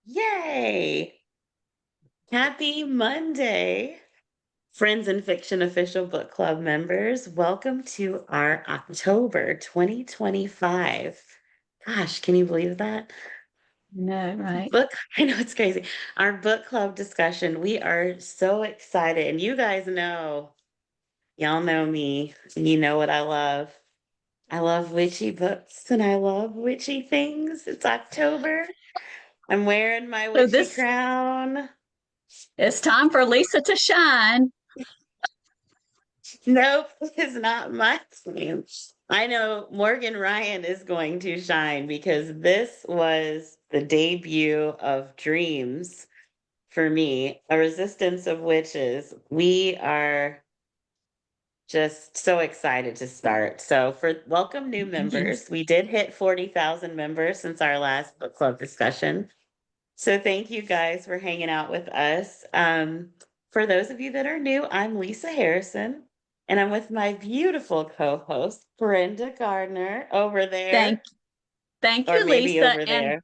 Yay! Happy Monday, Friends and Fiction Official Book Club members. Welcome to our October 2025. Gosh, can you believe that? No, right? Book, I know it's crazy. Our book club discussion. We are so excited. And you guys know, y'all know me. You know what I love. I love witchy books and I love witchy things. It's October. I'm wearing my So witchy this crown. it's time for Lisa to shine. Nope, it's not my name. I know Morgan Ryan is going to shine because this was the debut of Dreams for me, A Resistance of Witches. We are just so excited to start. So for welcome new Yes. members, we did hit 40,000 members since our last book club discussion. So thank you guys for hanging out with us. For those of you that are new, I'm Lisa Harrison, and I'm with my beautiful co-host, Brenda Gardner, over Thank there, thank or you, maybe Lisa. over And there.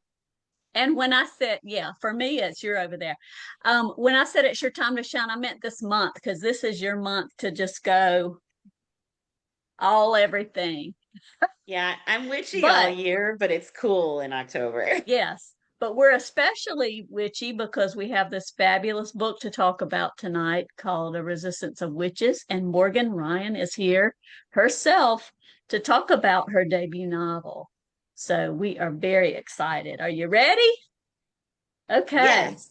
and when I said, yeah, for me it's you're over there. When I said it's your time to shine, I meant this month because this is your month to just go all everything. Yeah, I'm witchy all But year, but it's cool in October. yes, but we're especially witchy because we have this fabulous book to talk about tonight called A Resistance of Witches. And Morgan Ryan is here herself to talk about her debut novel. So we are very excited. Are you ready? Okay, Yes.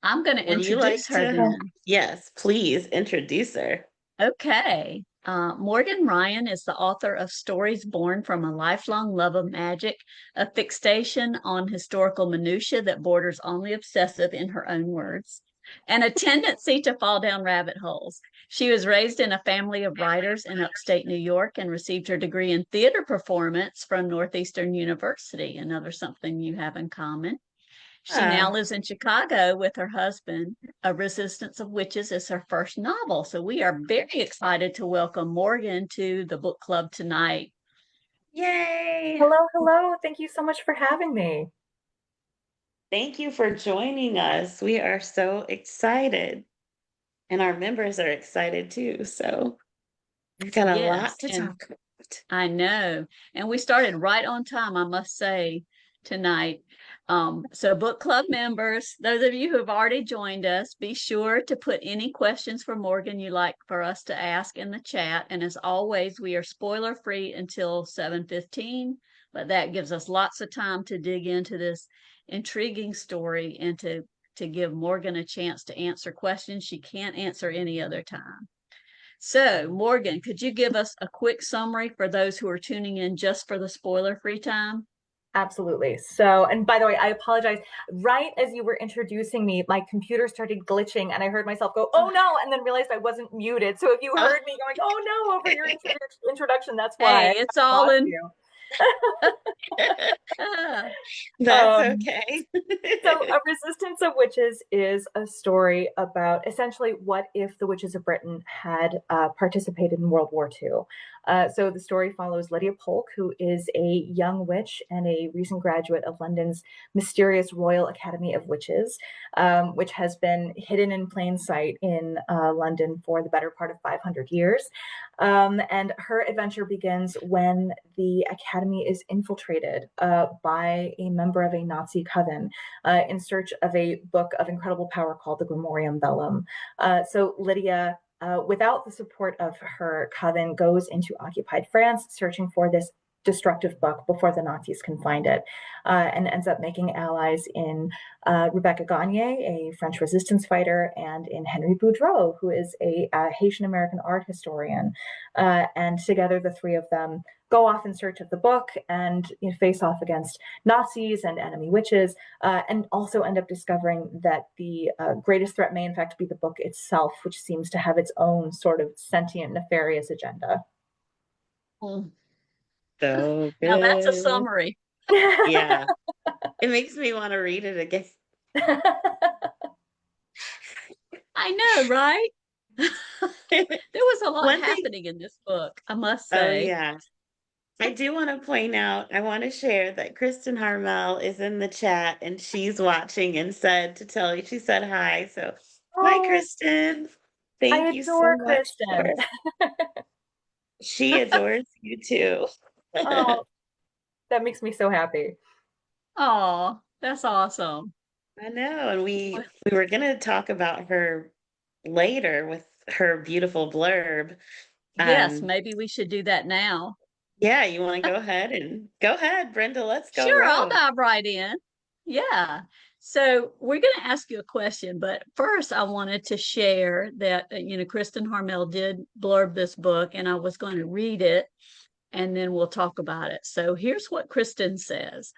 I'm going to Would you like introduce her to? then. Yes, please introduce her. Okay. Morgan Ryan is the author of Stories Born from a Lifelong Love of Magic, a fixation on historical minutiae that borders on the obsessive, in her own words, and a tendency to fall down rabbit holes. She was raised in a family of writers in upstate New York and received her degree in theater performance from Northeastern University, another something you have in common. She now Ah, lives in Chicago with her husband. A Resistance of Witches is her first novel. So we are very excited to welcome Morgan to the book club tonight. yay! Hello, hello. Thank you so much for having me. Thank you for joining us. We are so excited. And our members are excited too. So we've got a lot Yes, to and talk about. I know. And we started right on time, I must say, tonight. So, book club members, those of you who have already joined us, be sure to put any questions for Morgan you like for us to ask in the chat. And as always, we are spoiler free until 7:15, but that gives us lots of time to dig into this intriguing story and to give Morgan a chance to answer questions she can't answer any other time. So, Morgan, could you give us a quick summary for those who are tuning in just for the spoiler free time? Absolutely. So, and by the way, I apologize. Right as you were introducing me, my computer started glitching and I heard myself go, oh no, and then realized I wasn't muted. So if you Oh, heard me going, oh no, over your introduction, that's why Hey, I it's all lost in. you. that's Um, okay. So, A Resistance of Witches is a story about essentially what if the witches of Britain had participated in World War II. So, the story follows Lydia Polk, who is a young witch and a recent graduate of London's mysterious Royal Academy of Witches, which has been hidden in plain sight in London for the better part of 500 years. And her adventure begins when the academy is infiltrated by a member of a Nazi coven in search of a book of incredible power called the Grimorium Vellum. So Lydia, without the support of her coven, goes into occupied France searching for this destructive book before the Nazis can find it, and ends up making allies in Rebecca Gagne, a French resistance fighter, and in Henry Boudreau, who is a Haitian American art historian. And together, the three of them go off in search of the book and face off against Nazis and enemy witches, and also end up discovering that the greatest threat may in fact be the book itself, which seems to have its own sort of sentient, nefarious agenda. Mm. So Now that's a good. summary. Yeah, it makes me want to read it again. I know, right? There was a lot One thing, happening in this book, I must oh say. yeah. I do want to point out, I want to share that Kristen Harmel is in the chat and she's watching and said to tell you, she said hi. So, hi, Oh, Kristen. I Thank you so adore much Kristen. she adores you too. Oh, that makes me so happy. Oh, that's awesome. I know. And we were going to talk about her later with her beautiful blurb. Yes, Um, maybe we should do that now. yeah, you want to go ahead, Brenda, let's go Sure, I'll row. dive right in. Yeah. So we're going to ask you a question, but first I wanted to share that, Kristen Harmel did blurb this book and I was going to read it and then we'll talk about it. So here's what Kristen says.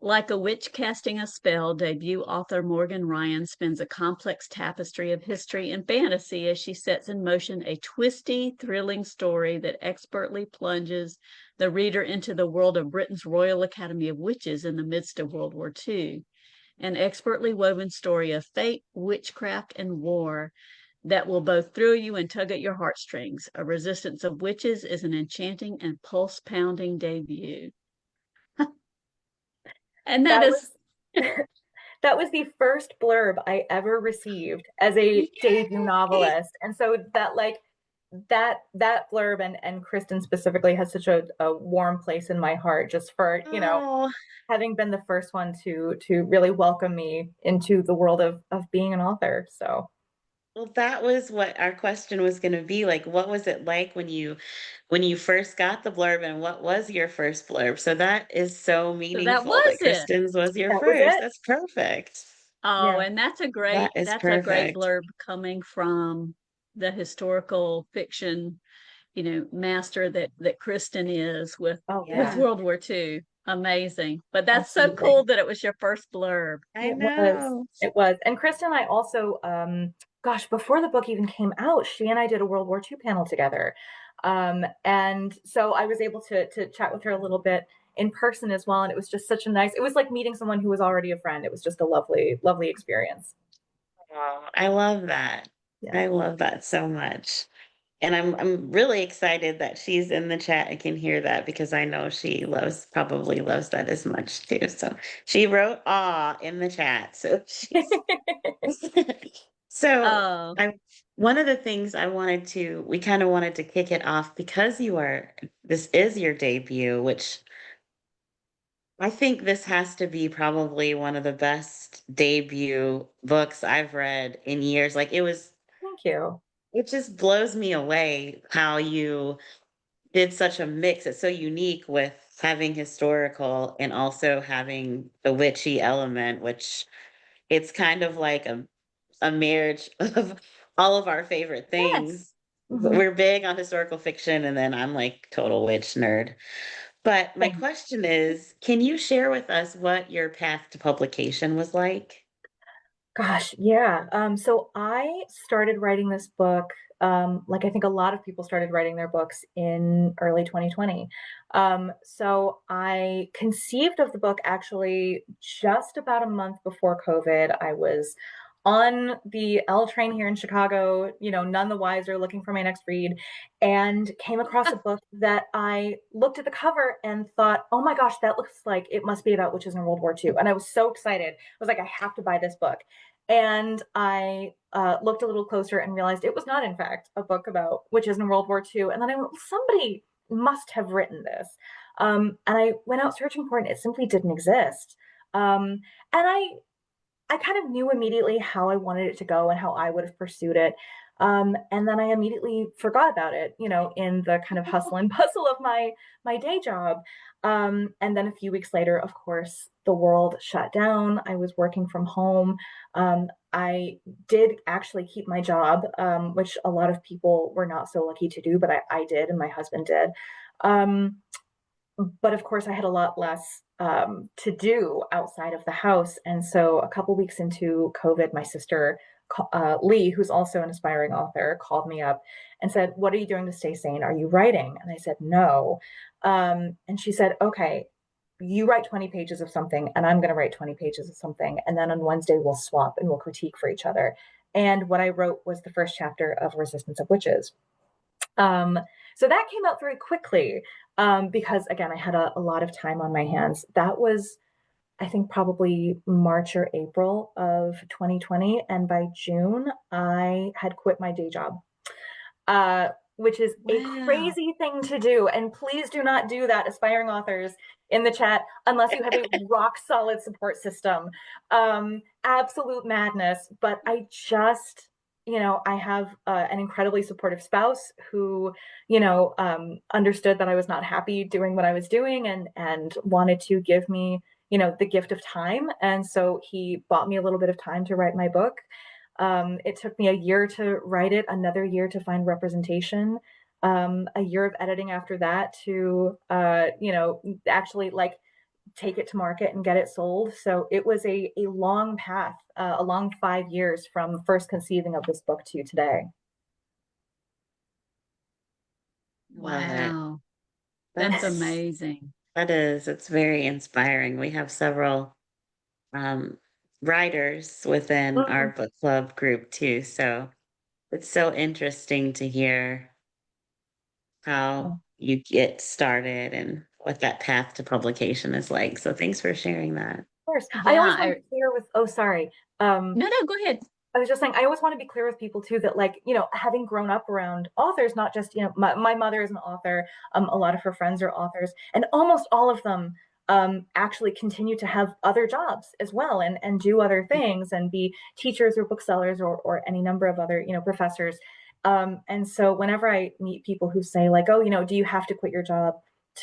Like a witch casting a spell, debut author Morgan Ryan spins a complex tapestry of history and fantasy as she sets in motion a twisty, thrilling story that expertly plunges the reader into the world of Britain's Royal Academy of Witches in the midst of World War II. An expertly woven story of fate, witchcraft, and war that will both thrill you and tug at your heartstrings. A Resistance of Witches is an enchanting and pulse pounding debut. And that That is, was that was the first blurb I ever received as a debut Yay! novelist. And so that like that blurb and Kristen specifically has such a warm place in my heart just for, Oh, having been the first one to really welcome me into the world of being an author. So well, that was what our question was going to be. Like, what was it like when you first got the blurb, and what was your first blurb? So that is so so that meaningful was that it. Kristen's was your that was first. it. That's perfect. Oh, Yeah. and That is that's a great perfect. blurb coming from the historical fiction, master that Kristen is Oh with yeah. Yeah, World War II. Amazing. But that's so absolutely. cool that it was your first blurb. I It was. know. It was. And Kristen and I also, gosh, before the book even came out, she and I did a World War II panel together. And so I was able to chat with her a little bit in person as well. And it was just such a nice, it was like meeting someone who was already a friend. It was just a lovely, lovely experience. Oh, I love that. Yeah. I love that so much. And I'm really excited that she's in the chat and can hear that because I know she probably loves that as much too. So she wrote "aw" in the chat. So she's so Oh, I one of the things we kind of wanted to kick it off because this is your debut, which I think this has to be probably one of the best debut books I've read in years. Thank you. It just blows me away how you did such a mix. It's so unique with having historical and also having the witchy element, which it's kind of like a marriage of all of our favorite yes. things. Mhm. We're big on historical fiction, and then I'm like total witch nerd. But my Thanks. question is, can you share with us what your path to publication was like? Gosh, yeah. So I started writing this book, like I think a lot of people started writing their books in early 2020. So I conceived of the book actually just about a month before COVID. I was on the L train here in Chicago, none the wiser, looking for my next read, and came across a book that I looked at the cover and thought, oh my gosh, that looks like it must be about witches in World War II. And I was so excited. I was like, I have to buy this book. And I looked a little closer and realized it was not, in fact, a book about witches in World War II. And then I went, well, somebody must have written this. And I went out searching for it, and it simply didn't exist. And I kind of knew immediately how I wanted it to go and how I would have pursued it. And then I immediately forgot about it, in the kind of hustle and bustle of my day job. And then a few weeks later, of course, the world shut down. I was working from home. I did actually keep my job, which a lot of people were not so lucky to do, but I did, and my husband did. Um, but of course, I had a lot less to do outside of the house. And so, a couple weeks into COVID, my sister Lee, who's also an aspiring author, called me up and said, "What are you doing to stay sane? Are you writing?" And I said, "No." And she said, "Okay, you write 20 pages of something, and I'm going to write 20 pages of something. And then on Wednesday, we'll swap and we'll critique for each other." And what I wrote was the first chapter of Resistance of Witches. Um, so that came out very quickly. because again, I had a lot of time on my hands. That was, I think, probably March or April of 2020. And by June, I had quit my day job, which is a Wow. crazy thing to do. And please do not do that, aspiring authors in the chat, unless you have a rock solid support system. Absolute madness. But I just, I have an incredibly supportive spouse who, understood that I was not happy doing what I was doing and wanted to give me, the gift of time. And so he bought me a little bit of time to write my book. It took me a year to write it, another year to find representation, a year of editing after that to, actually like take it to market and get it sold. So it was a long path, a long 5 years from first conceiving of this book to today. Love it. Wow. That's That's amazing. that is. It's very inspiring. We have several um, writers within our Mm. book club group too. So it's so interesting to hear how Of you get started and what that path to publication is like. So thanks for sharing that. course. I Yeah. always want to be clear with, oh, sorry. No, no, go ahead. I was just saying, I always want to be clear with people too that, like, having grown up around authors, not just, my mother is an author, a lot of her friends are authors, and almost all of them actually continue to have other jobs as well and do other things and be teachers or booksellers or any number of other, professors. And so whenever I meet people who say like, oh, do you have to quit your job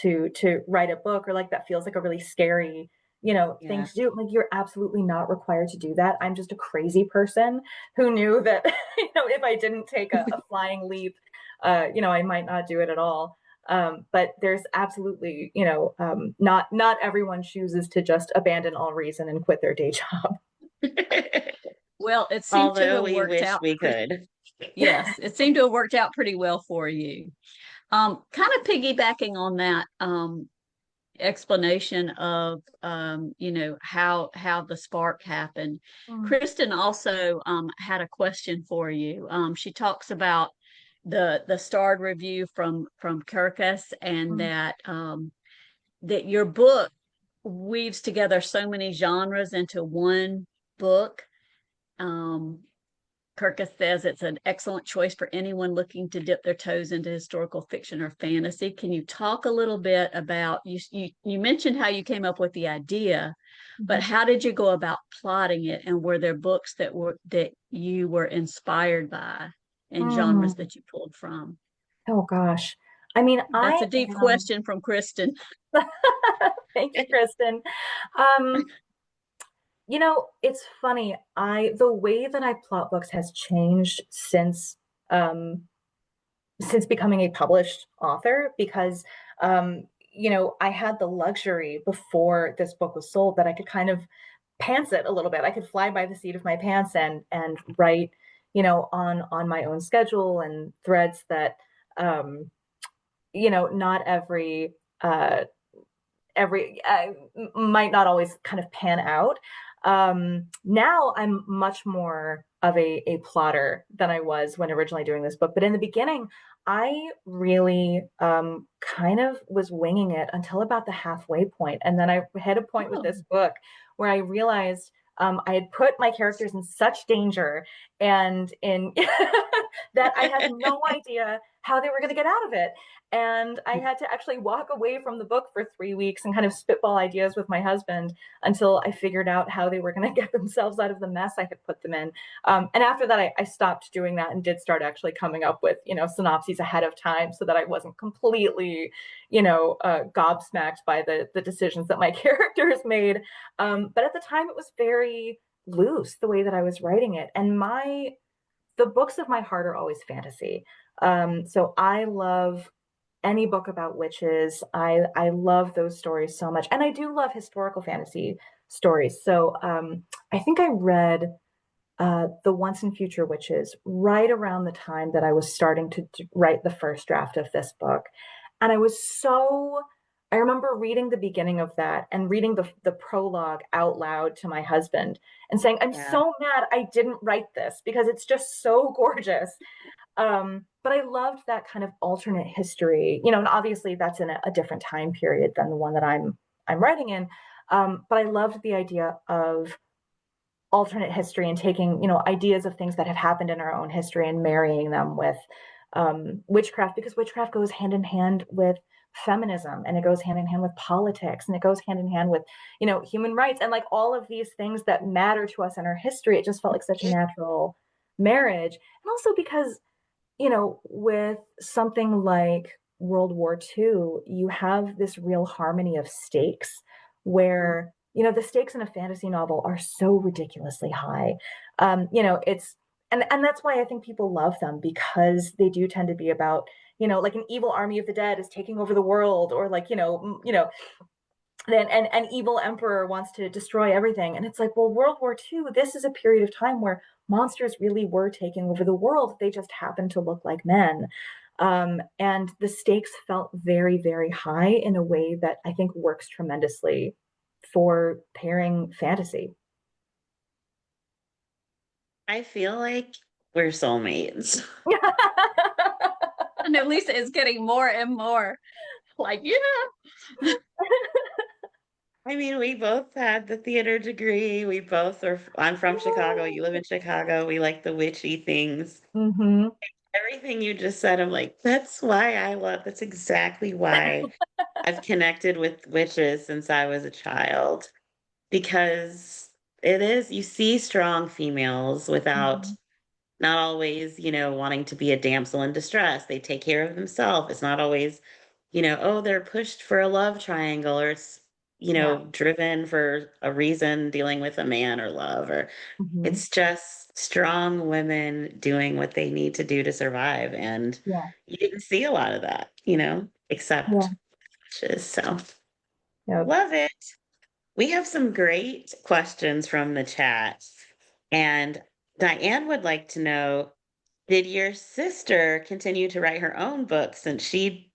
to write a book, or like that feels like a really scary thing Yeah. to do. Like, you're absolutely not required to do that. I'm just a crazy person who knew that, if I didn't take a flying leap, I might not do it at all. But there's absolutely, not everyone chooses to just abandon all reason and quit their day job. Well, it seemed to Although have we worked wish out we could. yes, it seemed to have worked out pretty well for you. Kind of piggybacking on that explanation of how the spark happened. Mm. Kristen also had a question for you. She talks about the starred review from Kirkus, and Mm. that your book weaves together so many genres into one book. Um, Kirkus says it's an excellent choice for anyone looking to dip their toes into historical fiction or fantasy. Can you talk a little bit about you mentioned how you came up with the idea, but Mhm. how did you go about plotting it, and were there books that you were inspired by and genres Mm. that you pulled from? Oh gosh. I mean, That's I a deep am. question from Kristen. Thank you, Kristen. Um, it's funny. The way that I plot books has changed um since becoming a published author, because I had the luxury before this book was sold that I could kind of pants it a little bit. I could fly by the seat of my pants and write, on my own schedule and threads that not uh might not always kind of pan out. Now I'm much more of a plotter than I was when originally doing this book. But in the beginning, I really kind of was winging it until about the halfway point. And then I hit a point with Oh. this book where I realized I had put my characters in such danger and in that I had no idea how they were going to get out of it. And I had to actually walk away from the book for 3 weeks and kind of spitball ideas with my husband until I figured out how they were going to get themselves out of the mess I had put them in. And after that, I stopped doing that and did start actually coming up with, synopses ahead of time so that I wasn't completely, gobsmacked by the decisions that my characters made. But at the time, it was very loose the way that I was writing it. And the books of my heart are always fantasy. So I love any book about witches. I love those stories so much, and I do love historical fantasy stories. So I think I read the Once and Future Witches right around the time that I was starting to write the first draft of this book, and I was so I remember reading the beginning of that and reading the prologue out loud to my husband and saying, I'm Yeah. so mad I didn't write this because it's just so gorgeous. But I loved that kind of alternate history, and obviously that's in a different time period than the one that I'm writing in. But I loved the idea of alternate history and taking, ideas of things that have happened in our own history and marrying them with witchcraft, because witchcraft goes hand in hand with feminism, and it goes hand in hand with politics, and it goes hand in hand with, human rights, and like all of these things that matter to us in our history. It just felt like such a natural marriage. And also because, with something like World War II, you have this real harmony of stakes where, the stakes in a fantasy novel are so ridiculously high. It's, and that's why I think people love them, because they do tend to be about, like an evil army of the dead is taking over the world, or like, then an evil emperor wants to destroy everything. And it's like, well, World War II, this is a period of time where monsters really were taking over the world. They just happened to look like men. And the stakes felt very, very high in a way that I think works tremendously for pairing fantasy. I feel like we're soulmates. And at least it's getting more and more like, yeah. I mean, we both had the theater degree. We both are, I'm from Chicago. You live in Chicago. We like the witchy things. Mm-hmm. Everything you just said, I'm like, that's exactly why I've connected with witches since I was a child. Because you see strong females without Mm-hmm. not always, wanting to be a damsel in distress. They take care of themselves. It's not always, oh, they're pushed for a love triangle, or it's, Yeah. driven for a reason, dealing with a man or love, or Mm-hmm. it's just strong women doing what they need to do to survive. And Yeah. you didn't see a lot of that, Yeah. except witches. So Yeah. love it. We have some great questions from the chat. And Diane would like to know, did your sister continue to write her own book since she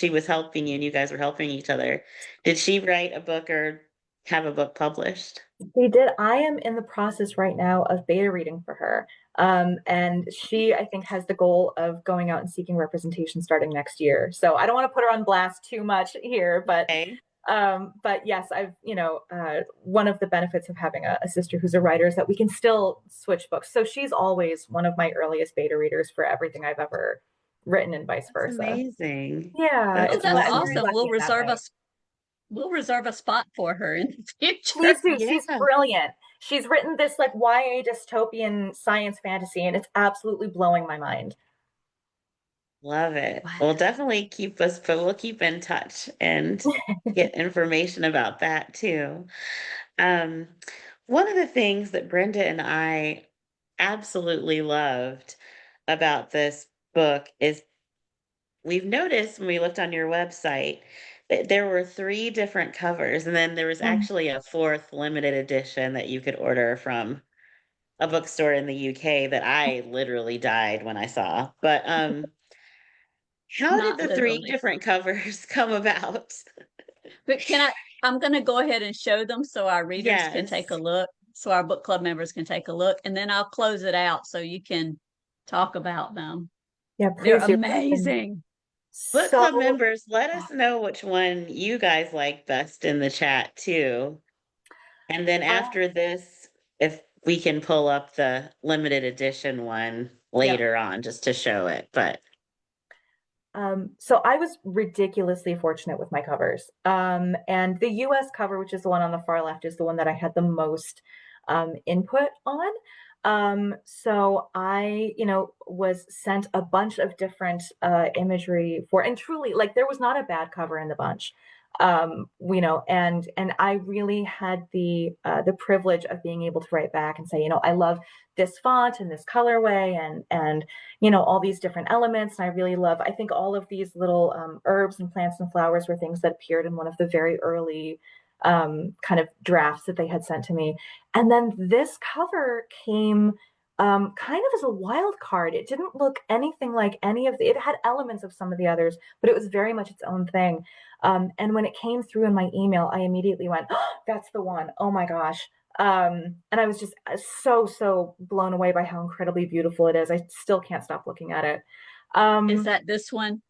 was helping you and you guys were helping each other? Did she write a book or have a book published? They did. I am in the process right now of beta reading for her. And she, I think, has the goal of going out and seeking representation starting next year. So I don't want to put her on blast too much here, Okay. but yes, one of the benefits of having a sister who's a writer is that we can still switch books. So she's always one of my earliest beta readers for everything I've ever written, and vice That's versa. amazing. Yeah, Oh, That's that's I'm very awesome. lovely. lucky in that way. We'll reserve a spot for her in the Please future. do. Yeah, She's brilliant. She's written this like YA dystopian science fantasy, and it's absolutely blowing my mind. love it. Wow. We'll definitely but we'll keep in touch and get information about that too. Um, One of the things that Brenda and I absolutely loved about this book is we've noticed when we looked on your website that there were three different covers, and then there was Mm. actually a fourth limited edition that you could order from a bookstore in the UK that I literally died when I saw. But how did Not the three literally. different covers come about? But I'm going to go ahead and show them so our readers can take a Yes. look, so our book club members can take a look, and then I'll close it out so you can talk about them. Yeah, They're please do. It's been amazing. Book club so. members, let us know which one you guys like best in the chat too. And then I, after this, if we can pull up the limited edition one yeah. later on just to show it. But So I was ridiculously fortunate with my covers. And the US cover, which is the one on the far left, is the one that I had the most input on. So I, was sent a bunch of different imagery for, and truly, like, there was not a bad cover in the bunch. And I really had the privilege of being able to write back and say, I love this font and this colorway, and all these different elements. And I really love, I think all of these little herbs and plants and flowers were things that appeared in one of the very early kind of drafts that they had sent to me. And then this cover came kind of as a wild card. It didn't look anything like any of it had elements of some of the others, but it was very much its own thing. And when it came through in my email, I immediately went, oh, that's the one. Oh my gosh. And I was just so blown away by how incredibly beautiful it is. I still can't stop looking at it. Is that this one?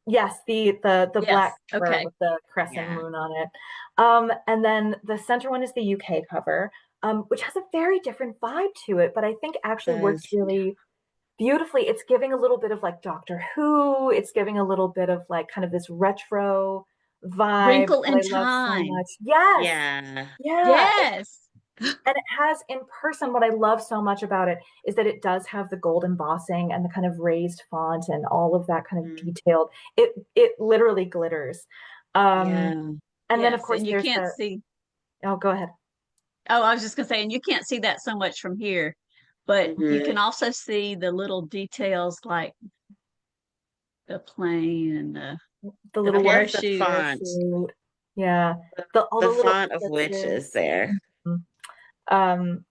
Yes, the Yes. black cover Okay. with the crescent Yeah. moon on it. And then the center one is the UK cover, which has a very different vibe to it, but I think actually works Does. really beautifully. It's giving a little bit of like Doctor Who. It's giving a little bit of like kind of this retro vibe Wrinkle that in I love so Time. much. Yes. Yeah. Yeah. Yes. And it has in person, what I love so much about it is that it does have the gold embossing and the kind of raised font and all of that kind of Mm. detailed. It literally glitters. Yeah. And then of Yes. course And you there's can't the, see. oh, go ahead. Oh, I was just gonna say, and you can't see that so much from here, but you Mhm. can also see the little details like the plane and The the little I one love the parachute. font. parachute. Yeah. All The the little font of witches eclipses. there.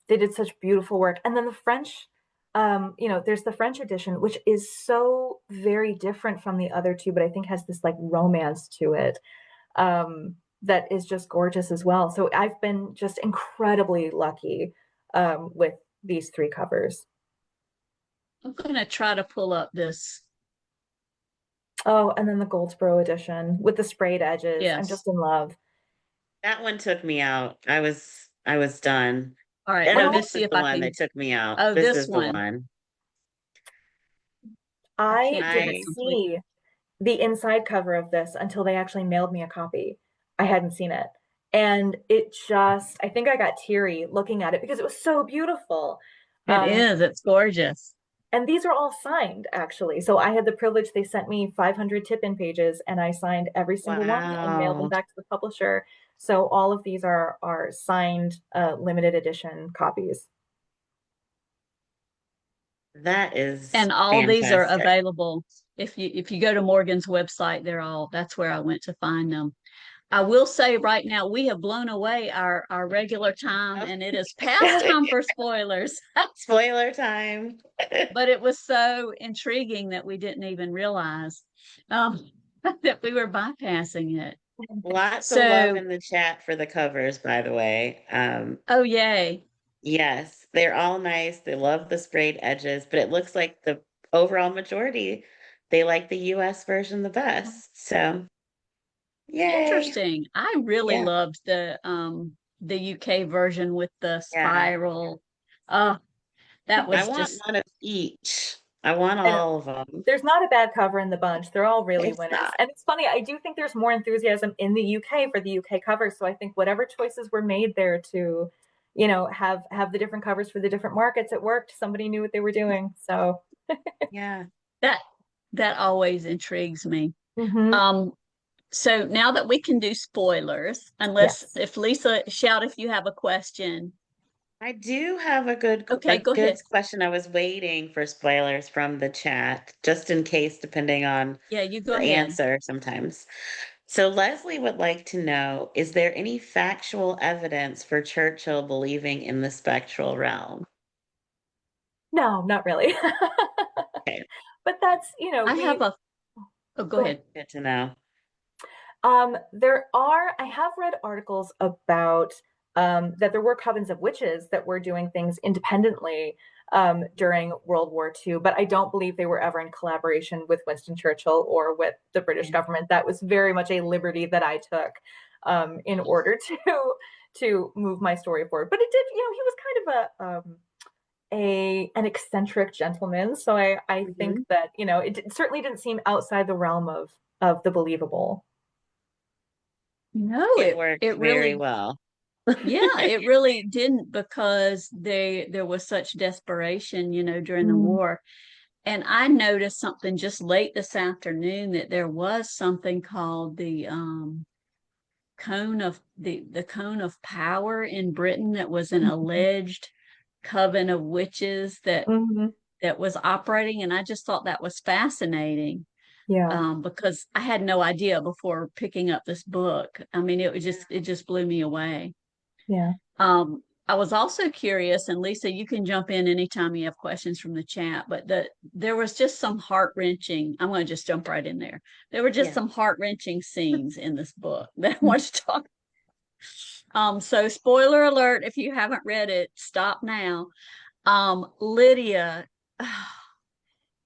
They did such beautiful work. And then the French, there's the French edition, which is so very different from the other two, but I think has this like romance to it, that is just gorgeous as well. So I've been just incredibly lucky with these three covers. I'm gonna try to pull up this. Oh, and then the Goldsboro edition with the sprayed edges. I'm Yes. just in love. That one took me out. I was done. All right. And When Let no, me I this see is if the I one that can. took me out. Oh, This this is the one. one. I I can't get didn't it I complete. see the inside cover of this until they actually mailed me a copy. I hadn't seen it. And it just, I think I got teary looking at it because it was so beautiful. It Um, is. It's gorgeous. and these are all signed, actually. So I had the privilege, they sent me 500 tip-in pages and I signed every single one and mailed them wow. back to the publisher. So all of these are signed limited edition copies. That is And all these are fantastic. available. If you go to Morgan's website, that's where I went to find them. I will say right now we have blown away our regular time Oh, and it is past time for spoilers. spoiler time. But it was so intriguing that we didn't even realize um, that we were bypassing it. Lots of love So, in the chat for the covers, by the way. oh yay. Yes, they're all nice. They love the sprayed edges, but it looks like the overall majority, they like the US version the best. So, yay. Interesting. I really Yeah. loved the UK version with the Yeah. spiral. Oh, that I was want just one of each. I want I know. all of them. There's not a bad cover in the bunch. They're all really It's winners. not. And it's funny, I do think there's more enthusiasm in the UK for the UK covers. So I think whatever choices were made there to, have the different covers for the different markets, it worked. Somebody knew what they were doing. So Yeah. that that always intrigues me. mhm. Um, so now that we can do spoilers, unless Yes. if Lisa shout if you have a question. I do have a good Okay, a go good ahead. question. I was waiting for spoilers from the chat, just in case, depending on Yeah, you go the ahead. answer sometimes. So Leslie would like to know, is there any factual evidence for Churchill believing in the spectral realm? No, not really. Okay, But that's, I have we a oh go go ahead. ahead. good to know. I have read articles about that there were covens of witches that were doing things independently during World War II, but I don't believe they were ever in collaboration with Winston Churchill or with the British Yeah. government. That was very much a liberty that I took in order to move my story forward. But it did, he was kind of an eccentric gentleman, so I think Mhm. that certainly didn't seem outside the realm of the believable. No, It it worked it very really well. yeah, it really didn't because there was such desperation, during the Mm, war. And I noticed something just late this afternoon that there was something called the cone of power in Britain that was an mhm, alleged coven of witches mhm. that was operating, and I just thought that was fascinating Yeah, because I had no idea before picking up this book. I mean, Yeah. it just blew me away. yeah. Um, I was also curious, and Lisa, you can jump in anytime you have questions from the chat, but there was just some heart-wrenching, I'm going to just jump right in there. There were just Yeah. some heart-wrenching scenes in this book that I want to talk. So spoiler alert, if you haven't read it, stop now. Lydia,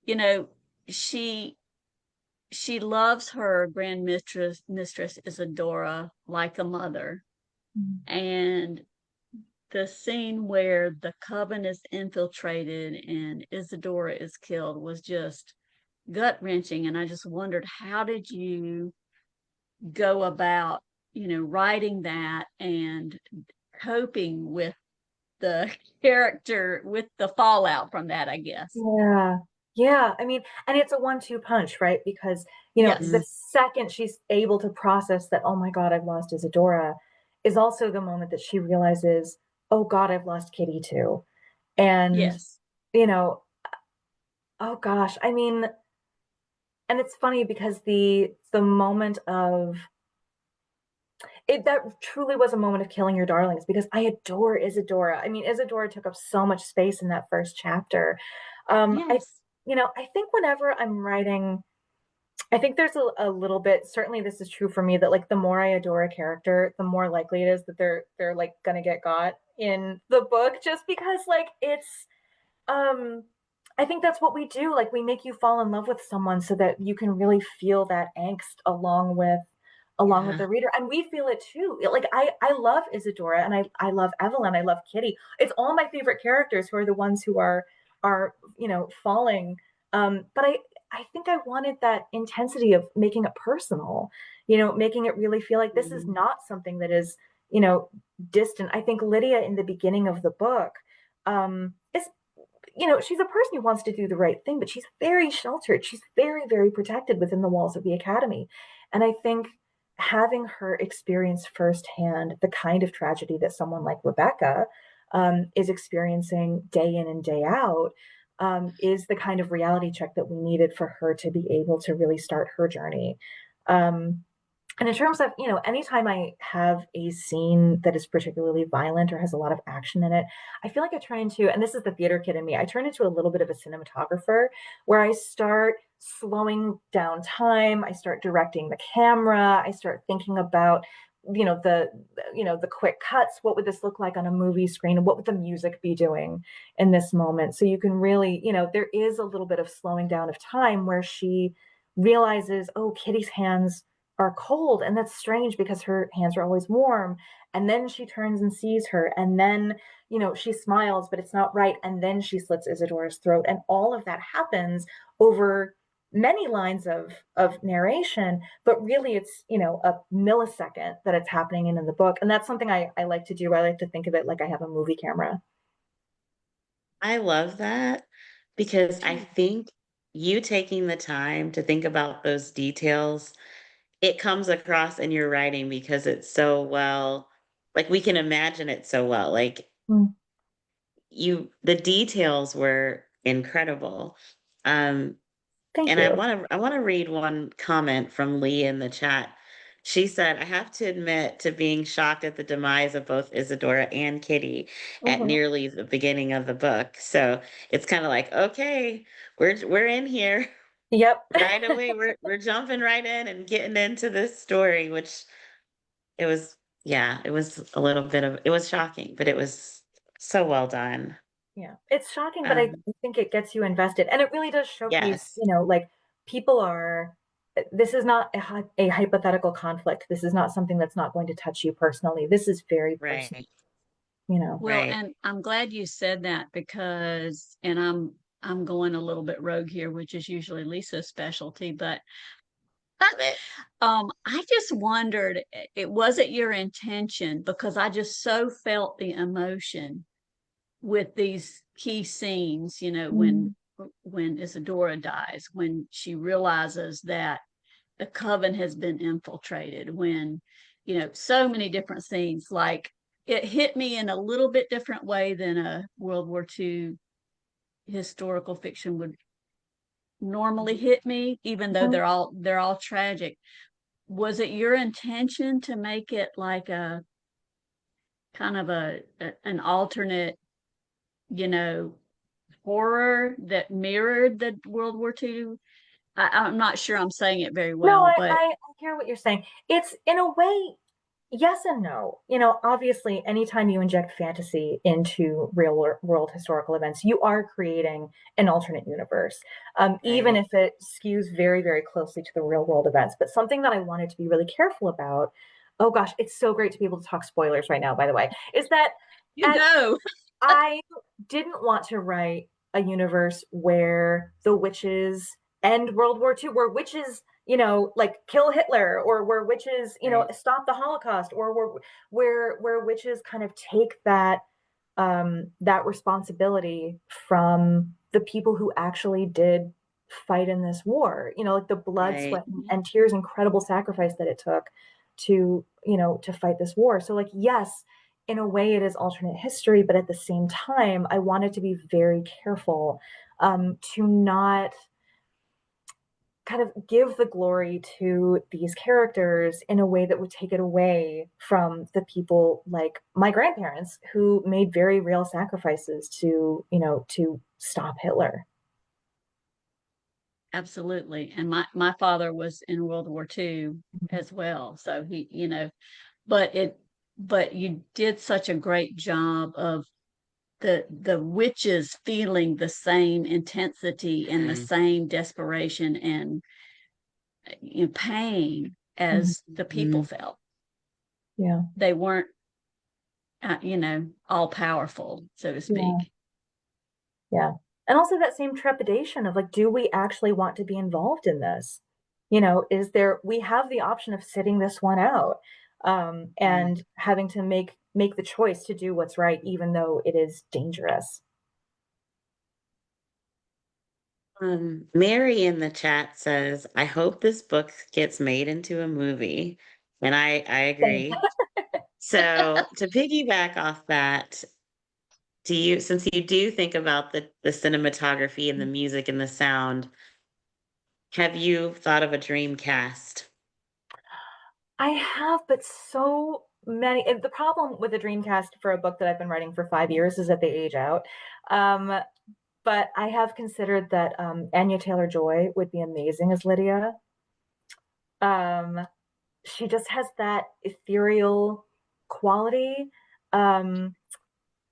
you know, she she loves her grand mistress Isadora like a mother. And the scene where the coven is infiltrated and Isadora is killed was just gut wrenching. And I just wondered, how did you go about, writing that and coping with the character, with the fallout from that, I guess? Yeah. Yeah. I mean, and it's a 1-2 punch, right? Because, Yes. the second she's able to process that, oh my God, I've lost Isadora, is also the moment that she realizes, oh God, I've lost Kitty too. And, Yes. you know, oh gosh, I mean, and it's funny because the moment of it, that truly was a moment of killing your darlings, because I adore Isadora. I mean, Isadora took up so much space in that first chapter. I Yes. I think whenever I'm writing, I think there's a little bit, certainly this is true for me, that like the more I adore a character, the more likely it is that they're like gonna get got in the book, just because like it's um I think that's what we do. Like we make you fall in love with someone so that you can really feel that angst along with Yeah. the reader. And we feel it too. Like I love Isadora, and I love Evelyn, I love Kitty. It's all my favorite characters who are the ones who are falling. But I think I wanted that intensity of making it personal, making it really feel like this is Mhm. not something that is, you know, distant. I think Lydia in the beginning of the book is, she's a person who wants to do the right thing, but she's very sheltered. She's very, very protected within the walls of the academy. And I think having her experience firsthand the kind of tragedy that someone like Rebecca is experiencing day in and day out is the kind of reality check that we needed for her to be able to really start her journey. Um, and in terms of, anytime I have a scene that is particularly violent or has a lot of action in it, I feel like I try into, and this is the theater kid in me, I turn into a little bit of a cinematographer where I start slowing down time, I start directing the camera, I start thinking about, the quick cuts. What would this look like on a movie screen? What would the music be doing in this moment? So you can really, there is a little bit of slowing down of time where she realizes, oh, Kitty's hands are cold, and that's strange because her hands are always warm. And then she turns and sees her, and then she smiles, but it's not right, and then she slits Isadora's throat, and all of that happens over many lines of narration, but really it's a millisecond that it's happening in the book. And that's something I like to do. I like to think of it like I have a movie camera. I love that because I think you taking the time to think about those details, it comes across in your writing because it's so well, like we can imagine it so well. Like Mm, the details were incredible. Um, thank and I you. want to I want to read one comment from Lee in the chat. She said, "I have to admit to being shocked at the demise of both Isadora and Kitty at Mhm. nearly the beginning of the book." So it's kind of like, okay, we're in here Yep. right away. We're jumping right in and getting into this story, which it was, yeah, it was a little bit of, it was shocking, but it was so well done. Yeah, it's shocking, but I Um, think it gets you invested, and it really does showcase, yes, like people are. This is not a hypothetical conflict. This is not something that's not going to touch you personally. This is very personal. right, You know. Well, right. and I'm glad you said that because, and I'm going a little bit rogue here, which is usually Lisa's specialty, but Love it. I just wondered, it wasn't your intention because I just so felt the emotion with these key scenes, Mm. when Isadora dies, when she realizes that the coven has been infiltrated, when, so many different scenes, like it hit me in a little bit different way than a World War II historical fiction would normally hit me, even though Mhm. they're all tragic. Was it your intention to make it like kind of an alternate, you know, horror that mirrored the World War II. I'm not sure I'm saying it very No, well, but I hear what you're saying. It's in a way, yes and no. Obviously, anytime you inject fantasy into world historical events, you are creating an alternate universe, even Right. if it skews very, very closely to the real world events. But something that I wanted to be really careful about, oh gosh, it's so great to be able to talk spoilers right now, by the way, is that you at go. I didn't want to write a universe where the witches end World War II, where witches, like kill Hitler, or where witches, Right. stop the Holocaust, or where witches kind of take that responsibility from the people who actually did fight in this war. Like the blood, Right. sweat, and tears, incredible sacrifice that it took to fight this war. So like, yes, in a way it is alternate history, but at the same time, I wanted to be very careful to not kind of give the glory to these characters in a way that would take it away from the people like my grandparents who made very real sacrifices to stop Hitler. Absolutely. And my father was in World War II as well. So he, but but you did such a great job of the witches feeling the same intensity and the Right. same desperation and pain as the people Mhm. felt. Yeah, They weren't, all powerful, so to yeah, speak. yeah. And also that same trepidation of like, do we actually want to be involved in this? We have the option of sitting this one out, Right. and having to make the choice to do what's right, even though it is dangerous. Mary in the chat says, I hope this book gets made into a movie. And I Same. agree. So to piggyback off that, since you do think about the cinematography and the music and the sound, have you thought of a dream cast? I have, but so many. And the problem with a Dreamcast for a book that I've been writing for 5 years is that they age out. Um, but I have considered that Anya Taylor-Joy would be amazing as Lydia. Um, she just has that ethereal quality um,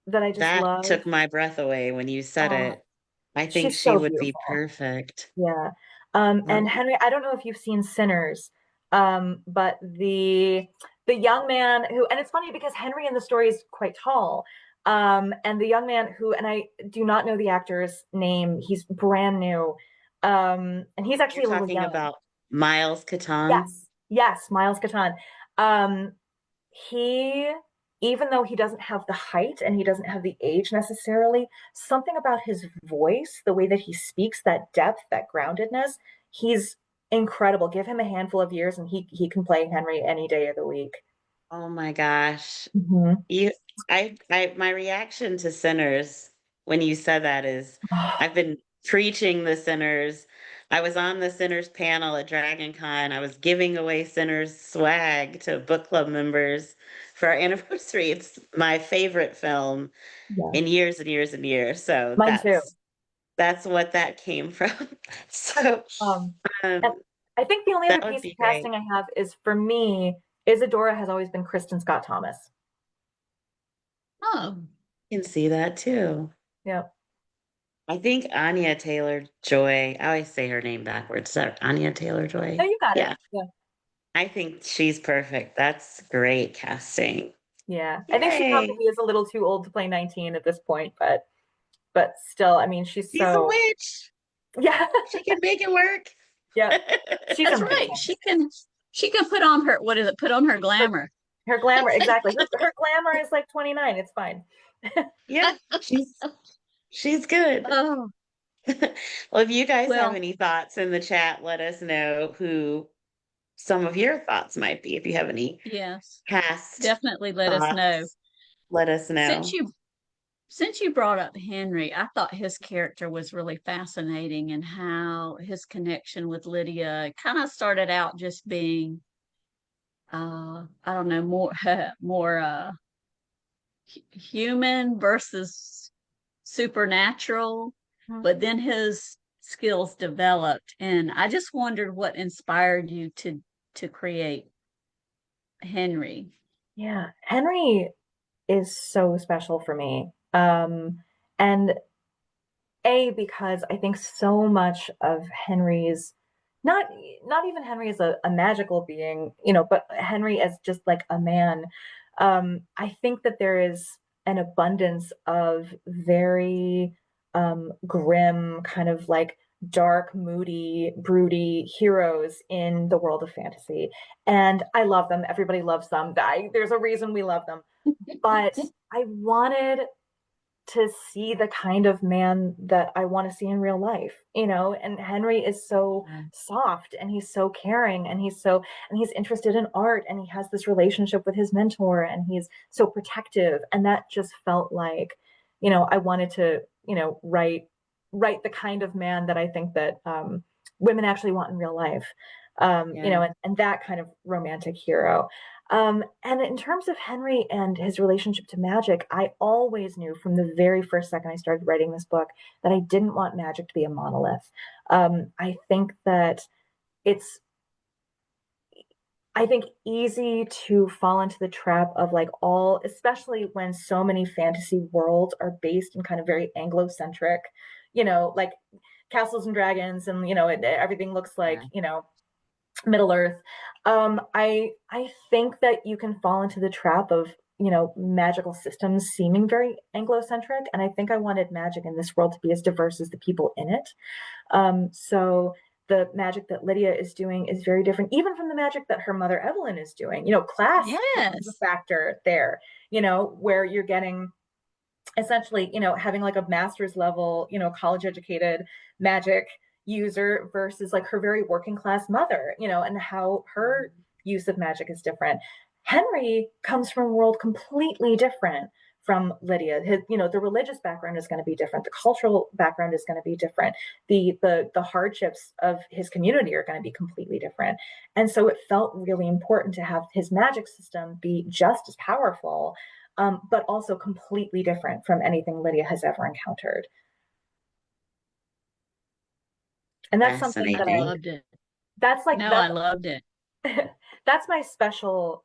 that I just That love. took my breath away when you said Oh, it. I think she's she so would be beautiful. perfect. Yeah. And Um, Henry, I don't know if you've seen Sinners, but the young man who, and it's funny because Henry in the story is quite tall. And the young man who, and I do not know the actor's name, he's brand new. And he's you're actually a little talking young. about Miles Catan? Yes, yes, Miles Catan. Um, he, even though he doesn't have the height and he doesn't have the age necessarily, something about his voice, the way that he speaks, that depth, that groundedness, he's incredible. Give him a handful of years and he can play Henry any day of the week. Oh my gosh. Mhm. You, my reaction to Sinners when you said that is, I've been preaching the Sinners. I was on the Sinners panel at Dragon Con. I was giving away Sinners swag to book club members for our anniversary. It's my favorite film Yeah, in years and years and years. So mine too. that's what that came from. So Um, um, and I think the only other that would piece be of great. casting I have is for me, Isadora has always been Kristen Scott Thomas. Oh, I can see that too. Yeah. I think Anya Taylor-Joy, I always say her name backwards. Is that Anya Oh, Taylor-Joy? you got it. Yeah, Yeah. I think she's perfect. That's great casting. Yeah. I think she Yay. probably is a little too old to play 19 at this point, but still, I mean, she's She's a so, witch. yeah, She can make it work. yeah, she's that's right. amazing. She can put on her, what is it? Put on her glamour. Her glamour, exactly. Her glamour is like 29. It's fine. Yeah, she's good. Oh, Well, if you guys have well, any thoughts in the chat, let us know who some of your thoughts might be. If you have any yes, past definitely let us know. thoughts, let us Since know. you since you brought up Henry, I thought his character was really fascinating and how his connection with Lydia kind of started out just being I don't know, more more human versus supernatural, but then his skills developed. And I just wondered what inspired you to create Henry. Yeah, Henry is so special for me. And because I think so much of Henry's not not even Henry as a magical being, but Henry as just like a man. I think that there is an abundance of very grim, kind of like dark, moody, broody heroes in the world of fantasy. And I love them. Everybody loves them. There's a reason we love them. But I wanted to see the kind of man that I want to see in real life, and Henry is so soft, and he's so caring, and he's interested in art, and he has this relationship with his mentor, and he's so protective. And that just felt like, I wanted to, write the kind of man that I think that women actually want in real life. And that kind of romantic hero. And in terms of Henry and his relationship to magic, I always knew from the very first second I started writing this book that I didn't want magic to be a monolith. I think that it's, easy to fall into the trap of like especially when so many fantasy worlds are based in kind of very Anglo-centric, like castles and dragons, and everything looks like, Middle Earth. I think that you can fall into the trap of magical systems seeming very Anglo-centric, and I think I wanted magic in this world to be as diverse as the people in it. So the magic that Lydia is doing is very different, even from the magic that her mother Evelyn is doing. Class is a factor there. Where you're getting essentially, having like a master's level, college educated magic user versus like her very working class mother, and how her use of magic is different. Henry comes from a world completely different from Lydia. The religious background is going to be different. The cultural background is going to be different. The hardships of his community are going to be completely different. And so it felt really important to have his magic system be just as powerful, but also completely different from anything Lydia has ever encountered. And that's something that I loved it. That's like, I loved it. That's my special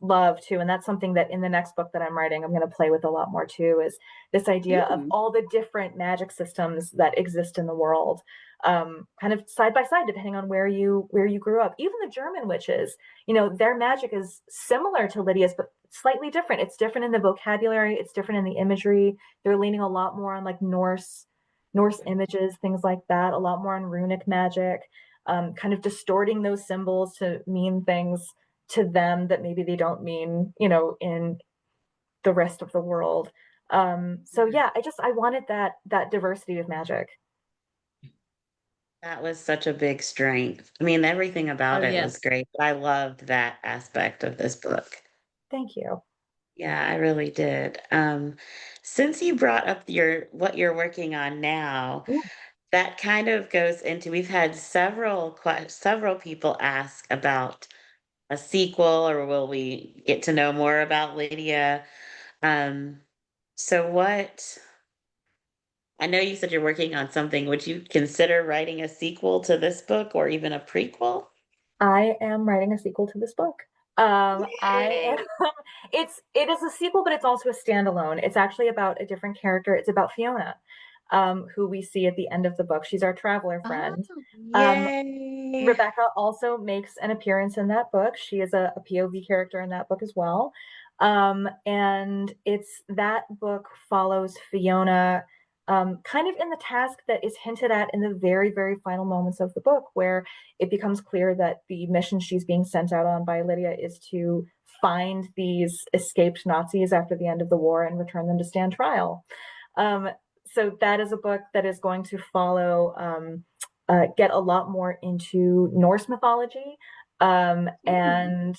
love too, and that's something that in the next book that I'm writing, I'm going to play with a lot more too. Is this idea of all the different magic systems that exist in the world, kind of side by side, depending on where you grew up. Even the German witches, their magic is similar to Lydia's, but slightly different. It's different in the vocabulary. It's different in the imagery. They're leaning a lot more on like Norse images, things like that. A lot more on runic magic. Kind of distorting those symbols to mean things to them that maybe they don't mean, in the rest of the world. So yeah, I wanted that diversity of magic. That was such a big strength. I mean, everything about it was great, but I loved that aspect of this book. Thank you. Yeah, I really did. Since you brought up what you're working on now, that kind of goes into, we've had several people ask about a sequel, or will we get to know more about Lydia? Um, so I know you said you're working on something. Would you consider writing a sequel to this book or even a prequel? I am writing a sequel to this book. I am, it is a sequel, but it's also a standalone. It's actually about a different character. It's about Fiona, who we see at the end of the book. She's our traveler friend. Yay. Rebecca also makes an appearance in that book. She is a POV character in that book as well. And that book follows Fiona kind of in the task that is hinted at in the very, very final moments of the book, where it becomes clear that the mission she's being sent out on by Lydia is to find these escaped Nazis after the end of the war and return them to stand trial. So that is a book that is going to follow, get a lot more into Norse mythology, and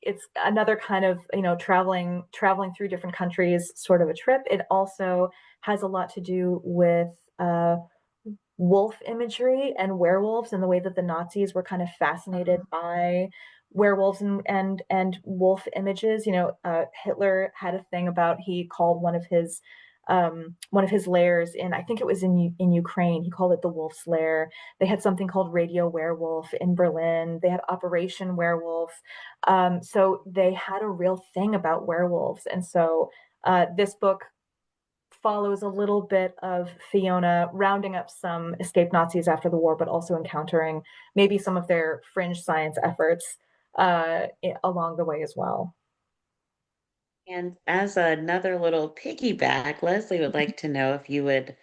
it's another kind of traveling through different countries sort of a trip. It also has a lot to do with wolf imagery and werewolves, and the way that the Nazis were kind of fascinated by werewolves and wolf images. Hitler had a thing about, he called one of his lairs in, I think it was in Ukraine, he called it the Wolf's Lair. They had something called Radio Werewolf in Berlin. They had Operation Werewolf. So they had a real thing about werewolves. And so this book follows a little bit of Fiona rounding up some escaped Nazis after the war, but also encountering maybe some of their fringe science efforts along the way as well. And as another little piggyback, Leslie would like to know if you would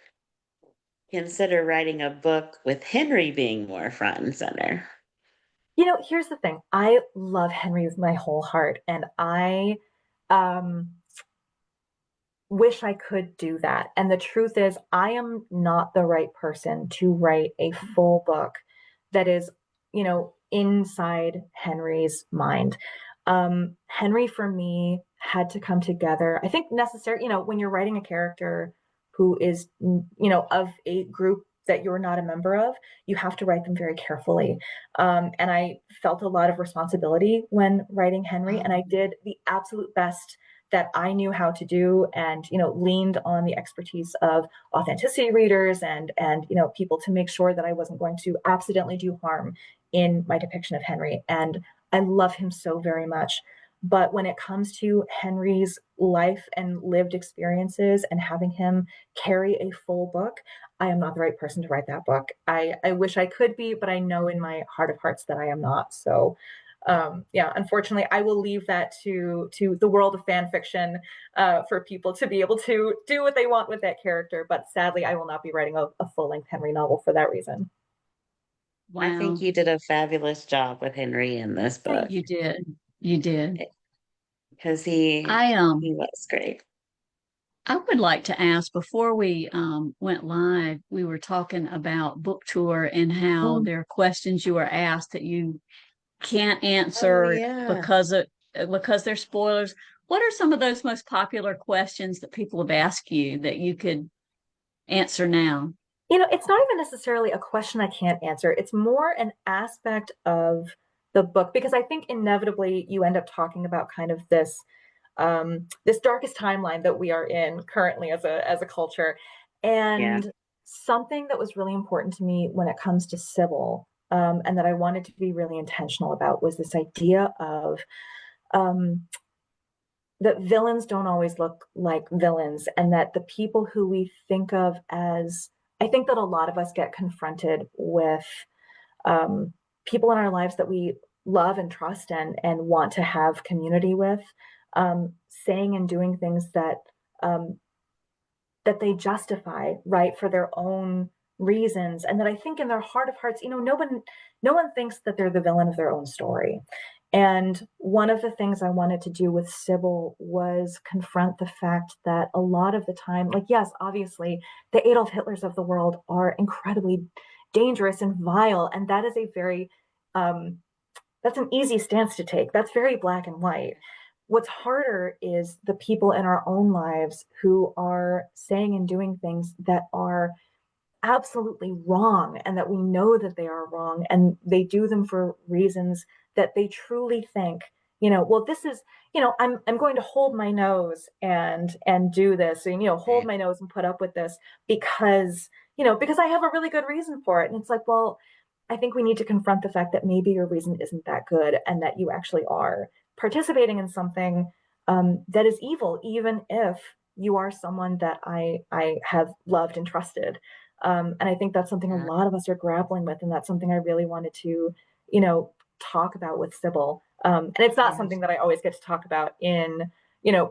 consider writing a book with Henry being more front and center. Here's the thing. I love Henry with my whole heart, and I um, wish I could do that. And the truth is, I am not the right person to write a full book that is, inside Henry's mind. Henry, for me, had to come together. I think necessary, when you're writing a character who is, of a group that you're not a member of, you have to write them very carefully. And I felt a lot of responsibility when writing Henry, and I did the absolute best that I knew how to do, and leaned on the expertise of authenticity readers and people to make sure that I wasn't going to accidentally do harm in my depiction of Henry. And I love him so very much. But when it comes to Henry's life and lived experiences and having him carry a full book, I am not the right person to write that book. I wish I could be, but I know in my heart of hearts that I am not. So yeah, unfortunately, I will leave that to the world of fan fiction for people to be able to do what they want with that character. But sadly, I will not be writing a full-length Henry novel for that reason. Wow. I think you did a fabulous job with Henry in this book. You did. You did. Because he was great. I would like to ask, before we went live, we were talking about book tour and how there are questions you were asked that you can't answer because they're spoilers. What are some of those most popular questions that people have asked you that you could answer now? It's not even necessarily a question I can't answer. It's more an aspect of the book, because I think inevitably you end up talking about kind of this darkest timeline that we are in currently as a culture. And something that was really important to me when it comes to Sybil, and that I wanted to be really intentional about, was this idea of that villains don't always look like villains, and that the people who we think of as, I think that a lot of us get confronted with people in our lives that we love and trust and want to have community with, saying and doing things that that they justify, right, for their own reasons, and that I think in their heart of hearts, no one thinks that they're the villain of their own story. And one of the things I wanted to do with Sybil was confront the fact that a lot of the time, like, yes, obviously, the Adolf Hitlers of the world are incredibly dangerous and vile, and that is a very that's an easy stance to take. That's very black and white. What's harder is the people in our own lives who are saying and doing things that are absolutely wrong, and that we know that they are wrong, and they do them for reasons that they truly think, well, this is, I'm going to hold my nose and do this, and hold my nose and put up with this because I have a really good reason for it. And it's like, well, I think we need to confront the fact that maybe your reason isn't that good, and that you actually are participating in something that is evil, even if you are someone that I have loved and trusted. And I think that's something a lot of us are grappling with, and that's something I really wanted to, talk about with Sybil. And it's not something that I always get to talk about in,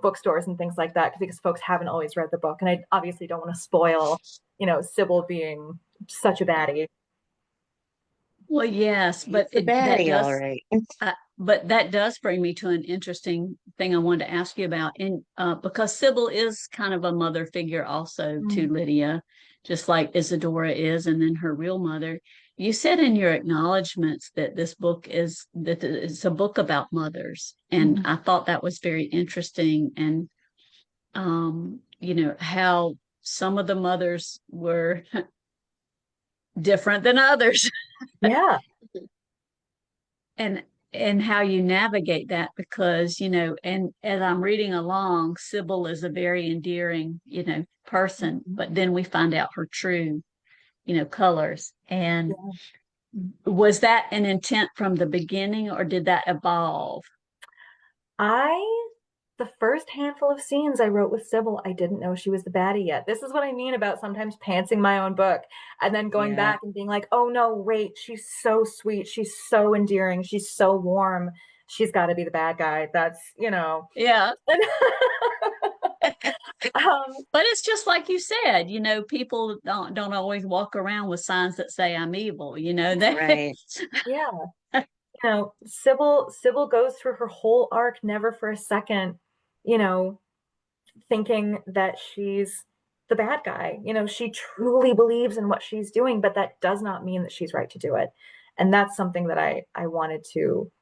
bookstores and things like that, because folks haven't always read the book, and I obviously don't want to spoil, Sybil being such a baddie. Well, yes, but that does, all right. But that does bring me to an interesting thing I wanted to ask you about, and because Sybil is kind of a mother figure also to Lydia, just like Isadora is, and then her real mother. You said in your acknowledgments that this book is that it's a book about mothers, and I thought that was very interesting, and how some of the mothers were different than others. Yeah. And and how you navigate that, because, and as I'm reading along, Sybil is a very endearing, person, but then we find out her true, colors. And Yeah. was that an intent from the beginning, or did that evolve? The first handful of scenes I wrote with Sybil, I didn't know she was the baddie yet. This is what I mean about sometimes pantsing my own book and then going Yeah. back and being like, oh no, wait, she's so sweet. She's so endearing. She's so warm. She's got to be the bad guy. Yeah. um, But it's just like you said, people don't always walk around with signs that say I'm evil, Right. yeah. Sybil goes through her whole arc, never for a second, you know, thinking that she's the bad guy. She truly believes in what she's doing, but that does not mean that she's right to do it. And that's something that I wanted to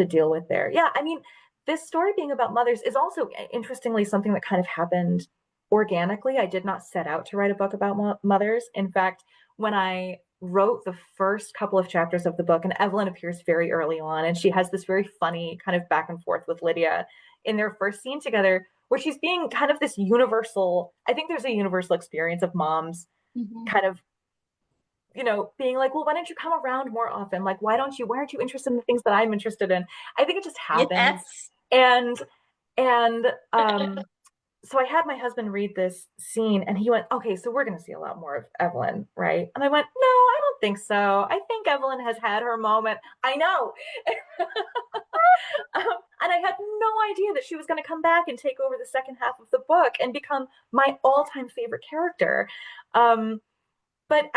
deal with there. Yeah, I mean, this story being about mothers is also interestingly something that kind of happened organically. I did not set out to write a book about mothers. In fact, when I wrote the first couple of chapters of the book, and Evelyn appears very early on, and she has this very funny kind of back and forth with Lydia in their first scene together, where she's being kind of this universal, I think there's a universal experience of moms kind of being like, well, why don't you come around more often? Like, why aren't you interested in the things that I'm interested in? I think it just happens. Yes. And so I had my husband read this scene and he went, okay, so we're going to see a lot more of Evelyn, right? And I went, no, I don't think so. I think Evelyn has had her moment. I know. And I had no idea that she was going to come back and take over the second half of the book and become my all-time favorite character. But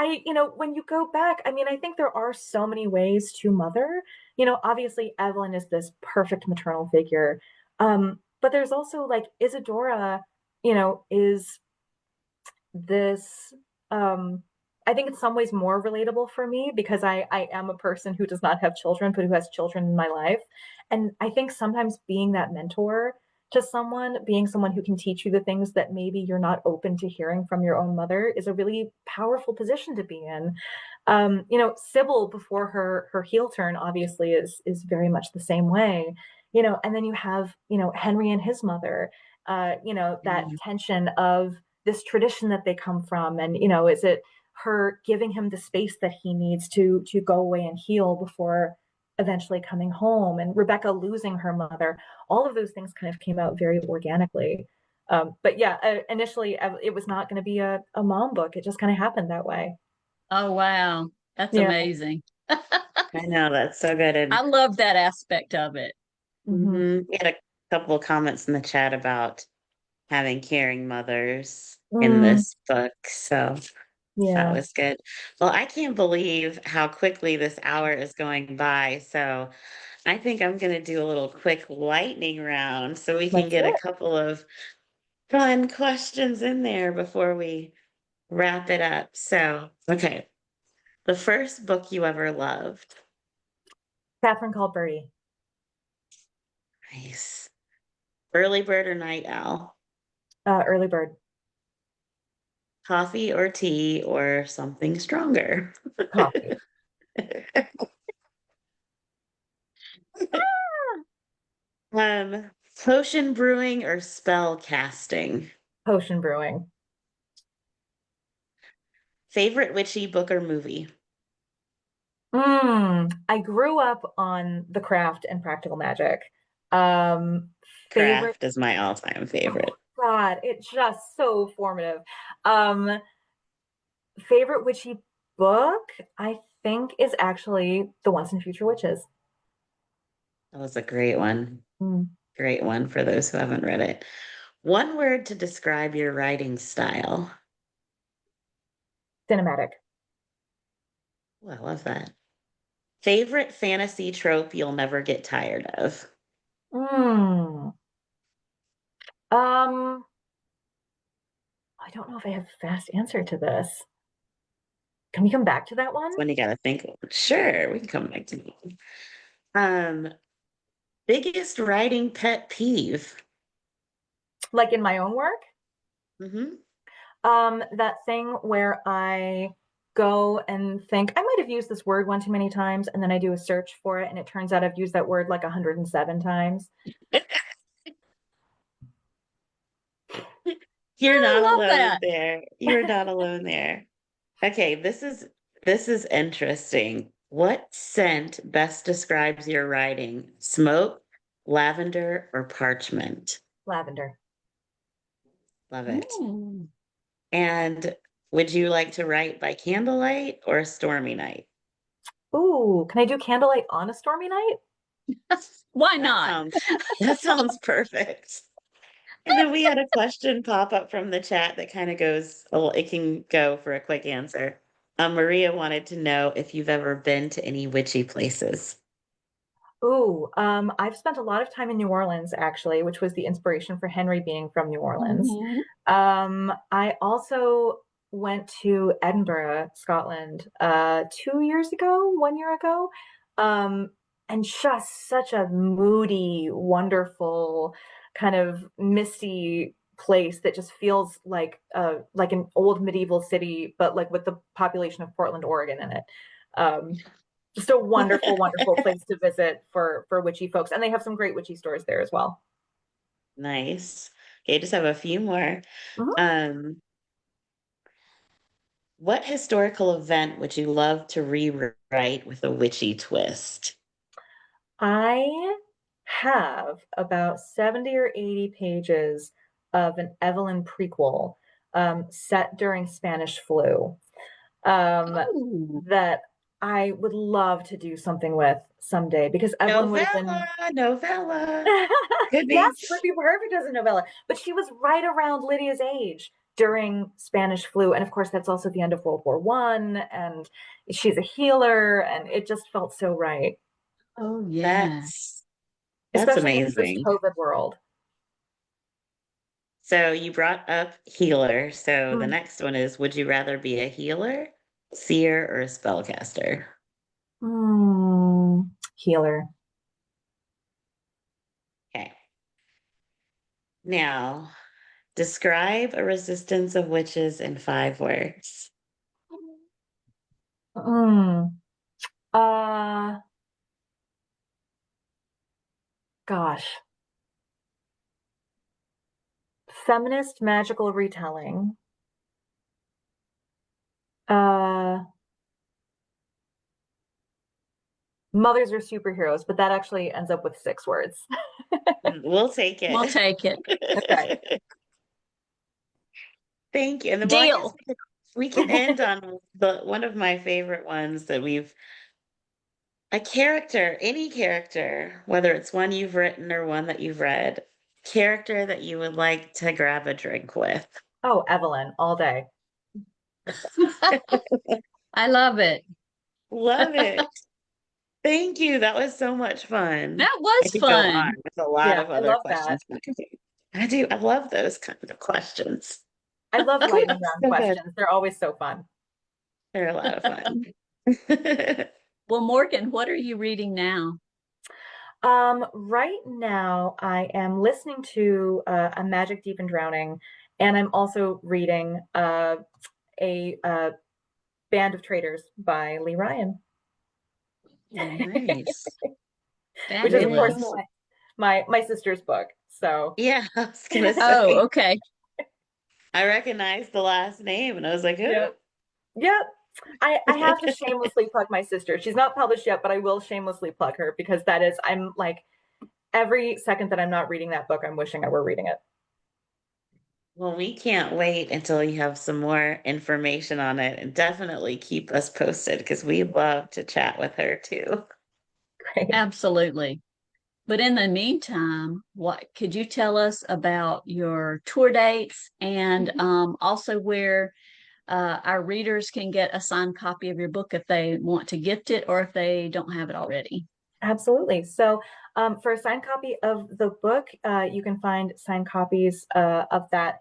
when you go back, I mean, I think there are so many ways to mother. Obviously Evelyn is this perfect maternal figure. But there's also like Isadora, is this I think in some ways more relatable for me because I am a person who does not have children, but who has children in my life. And I think sometimes being that mentor to someone, being someone who can teach you the things that maybe you're not open to hearing from your own mother is a really powerful position to be in. Sybil before her heel turn obviously is very much the same way. And then you have, Henry and his mother, that tension of this tradition that they come from. And, is it her giving him the space that he needs to go away and heal before eventually coming home, and Rebecca losing her mother? All of those things kind of came out very organically. But yeah, initially it was not going to be a mom book. It just kind of happened that way. Oh, wow. That's Yeah. amazing. I know, that's so good. I And love that aspect of it. Mm-hmm. we had a couple of comments in the chat about having caring mothers in Mm, this book. So that yeah, was good. Well, I can't believe how quickly this hour is going by. So I think I'm going to do a little quick lightning round so we can let's get do a it. couple of fun questions in there before we wrap it up. So, okay. The first book you ever loved. Catherine called Birdie. Nice. Early bird or night owl? Early bird. Coffee or tea or something stronger? Coffee. Potion brewing or spell casting? Potion brewing. Favorite witchy book or movie? I grew up on The Craft and Practical Magic. Um, favorite. Craft is my all-time favorite. Oh God, it's just so formative. Um, favorite witchy book, I think, is actually The Once and Future Witches. That was a great one. Mm, Great one for those who haven't read it. One word to describe your writing style. cinematic. Oh, I love that. Favorite fantasy trope you'll never get tired of? Mm. Um, I don't know if I have a fast answer to this. Can we come back to that one? That's when you gotta think. Sure, we can come back to me. Um, Biggest writing pet peeve. Like in my own work? Mm-hmm. That thing where I go and think, I might have used this word one too many times, and then I do a search for it, and it turns out I've used that word like 107 times. You're I not love alone that. there. You're not alone there. Okay, this is interesting. What scent best describes your writing? Smoke, lavender, or parchment? Lavender. Love it. Mm. And would you like to write by candlelight or a stormy night? Ooh, can I do candlelight on a stormy night? Why That not? sounds that sounds perfect. And then we had a question pop up from the chat that kind of goes, well, it can go for a quick answer. Maria wanted to know if you've ever been to any witchy places. Ooh, I've spent a lot of time in New Orleans actually, which was the inspiration for Henry being from New Orleans. Mhm. I also went to Edinburgh, Scotland, 2 years ago, 1 year ago, um, and just such a moody, wonderful, kind of misty place that just feels like an old medieval city, but like with the population of Portland, Oregon in it. Um, just a wonderful, wonderful place to visit for witchy folks, and they have some great witchy stores there as well. Nice. Okay, just have a few more. Mhm. Um, what historical event would you love to rewrite with a witchy twist? I have about 70 or 80 pages of an Evelyn prequel set during Spanish flu um, Oh, that I would love to do something with someday because Evelyn would have Novella, been. novella. Could Yes, be. it would be perfect as a novella. But she was right around Lydia's age during Spanish flu. And of course, that's also the end of World War One, and she's a healer, and it just felt so right, oh yeah. That's especially in this amazing. COVID world. So you brought up healer. So the Mm. next one is, would you rather be a healer, seer, or a spellcaster? Healer. Okay. Now, describe a resistance of witches in 5 words. Mm. Uh, Gosh. Feminist magical retelling. Uh, Mothers are superheroes, but that actually ends up with 6 words. We'll take We'll it. take it. Okay. Thank you. And then, well, I guess Deal. we can end on the one of my favorite ones that we've a character, any character, whether it's one you've written or one that you've read, character that you would like to grab a drink with. Oh, Evelyn, all day. I love it. Love it. Thank you. That was so much fun. That I was could go on fun. with a lot Yeah, of I other love that. questions. But I do. I love those kind of questions. I love lightning round So good. questions. They're always so fun. They're a lot of fun. Well, Morgan, what are you reading now? Right now, I am listening to A Magic Deep and Drowning, and I'm also reading a Band of Traitors by Lee Ryan, Nice. which is, of course, Fabulous. my sister's book. So, Yeah, I was gonna Oh, say. okay. I recognized the last name and I was like, yeah, who? yeah. I have to shamelessly plug my sister. She's not published yet, but I will shamelessly plug her because I'm like, every second that I'm not reading that book, I'm wishing I were reading it. Well, we can't wait until you have some more information on it and definitely keep us posted because we love to chat with her too. Great. Absolutely. But in the meantime, what could you tell us about your tour dates and also where our readers can get a signed copy of your book if they want to gift it or if they don't have it already? Absolutely. So, for a signed copy of the book, you can find signed copies of that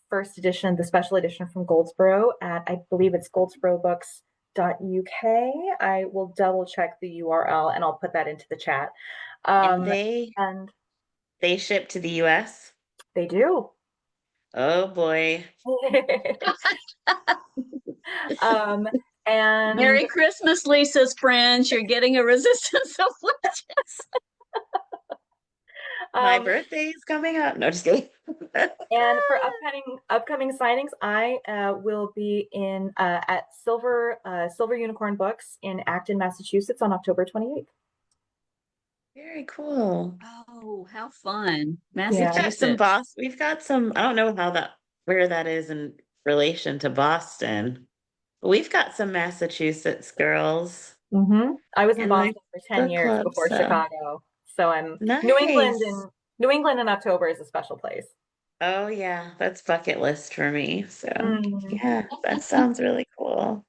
first edition, the special edition from Goldsboro at, I believe it's goldsborobooks.uk. I will double check the URL and I'll put that into the chat. And Um, they and they ship to the US. they do. Oh boy. Um, and Merry Christmas, Lisa's friends. You're getting a resistance of witches. My um, birthday is coming up. No, just kidding. and for upcoming signings, I will be in at Silver Unicorn Books in Acton, Massachusetts on October 28th. Very cool. Oh, how fun. We've got some Massachusetts. We've got some, I don't know where that is in relation to Boston. But we've got some Massachusetts girls I was in in the Boston for 10 book years club, before so Chicago. So I'm nice. New England in October is a special place. Oh yeah, that's bucket list for me. So Mm. yeah, that sounds really cool.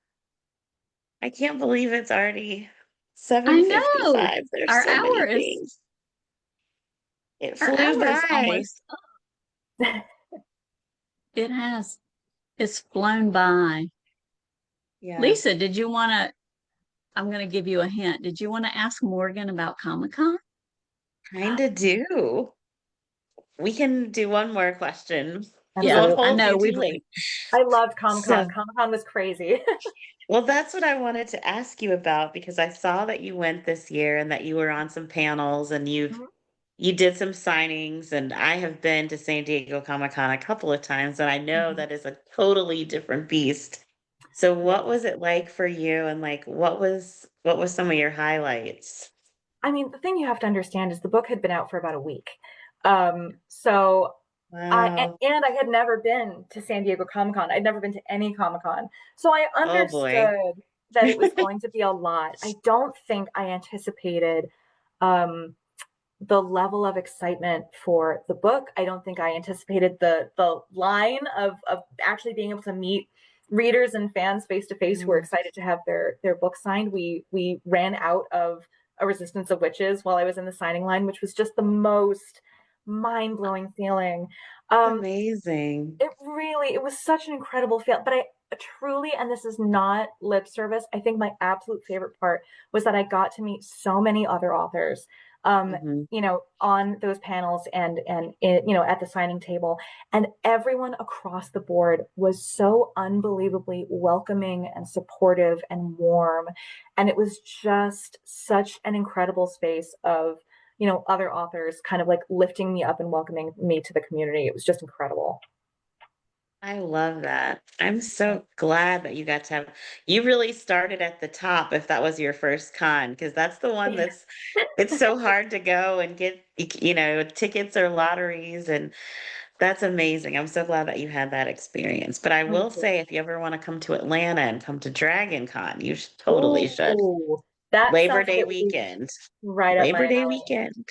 I can't believe it's already I know. 7:55. There's Our so many hour is things. It our flew hour is by. almost up. It has. It's flown by. Yeah, Lisa, did you want to? I'm going to give you a hint. Did you want to ask Morgan about Comic-Con? kind of do. We can do one more question. We Yeah, won't Absolutely. I hold know. you too We've late. I loved Comic Con. So, Comic Con was crazy. well, that's what I wanted to ask you about because I saw that you went this year and that you were on some panels and you did some signings, and I have been to San Diego Comic-Con a couple of times, and I know Mhm. that is a totally different beast. So Yeah. what was it like for you, and like what was some of your highlights? I mean, the thing you have to understand is the book had been out for about a week. So Wow. and I had never been to San Diego Comic Con. I'd never been to any Comic Con. So I Oh boy. understood that it was going to be a lot. I don't think I anticipated um, the level of excitement for the book. I don't think I anticipated the line of actually being able to meet readers and fans face to face who were Mm, excited to have their book signed. We ran out of A Resistance of Witches while I was in the signing line, which was just the most mind-blowing feeling. It's Um, amazing. it was such an incredible feel. But I truly, and this is not lip service, I think my absolute favorite part was that I got to meet so many other authors, um, Hmm. on those panels and at the signing table. And everyone across the board was so unbelievably welcoming and supportive and warm. And it was just such an incredible space of other authors kind of like lifting me up and welcoming me to the community. It was just incredible. I love that. I'm so glad that you got to have, you really started at the top if that was your first con, because that's the one that's, it's so hard to go and get, tickets or lotteries. And that's amazing. I'm so glad that you had that experience. But I will say, if you ever want to come to Atlanta and come to Dragon Con, you totally should. Oh, that Labor sounds like Day it would be weekend. right up Labor my Day weekend.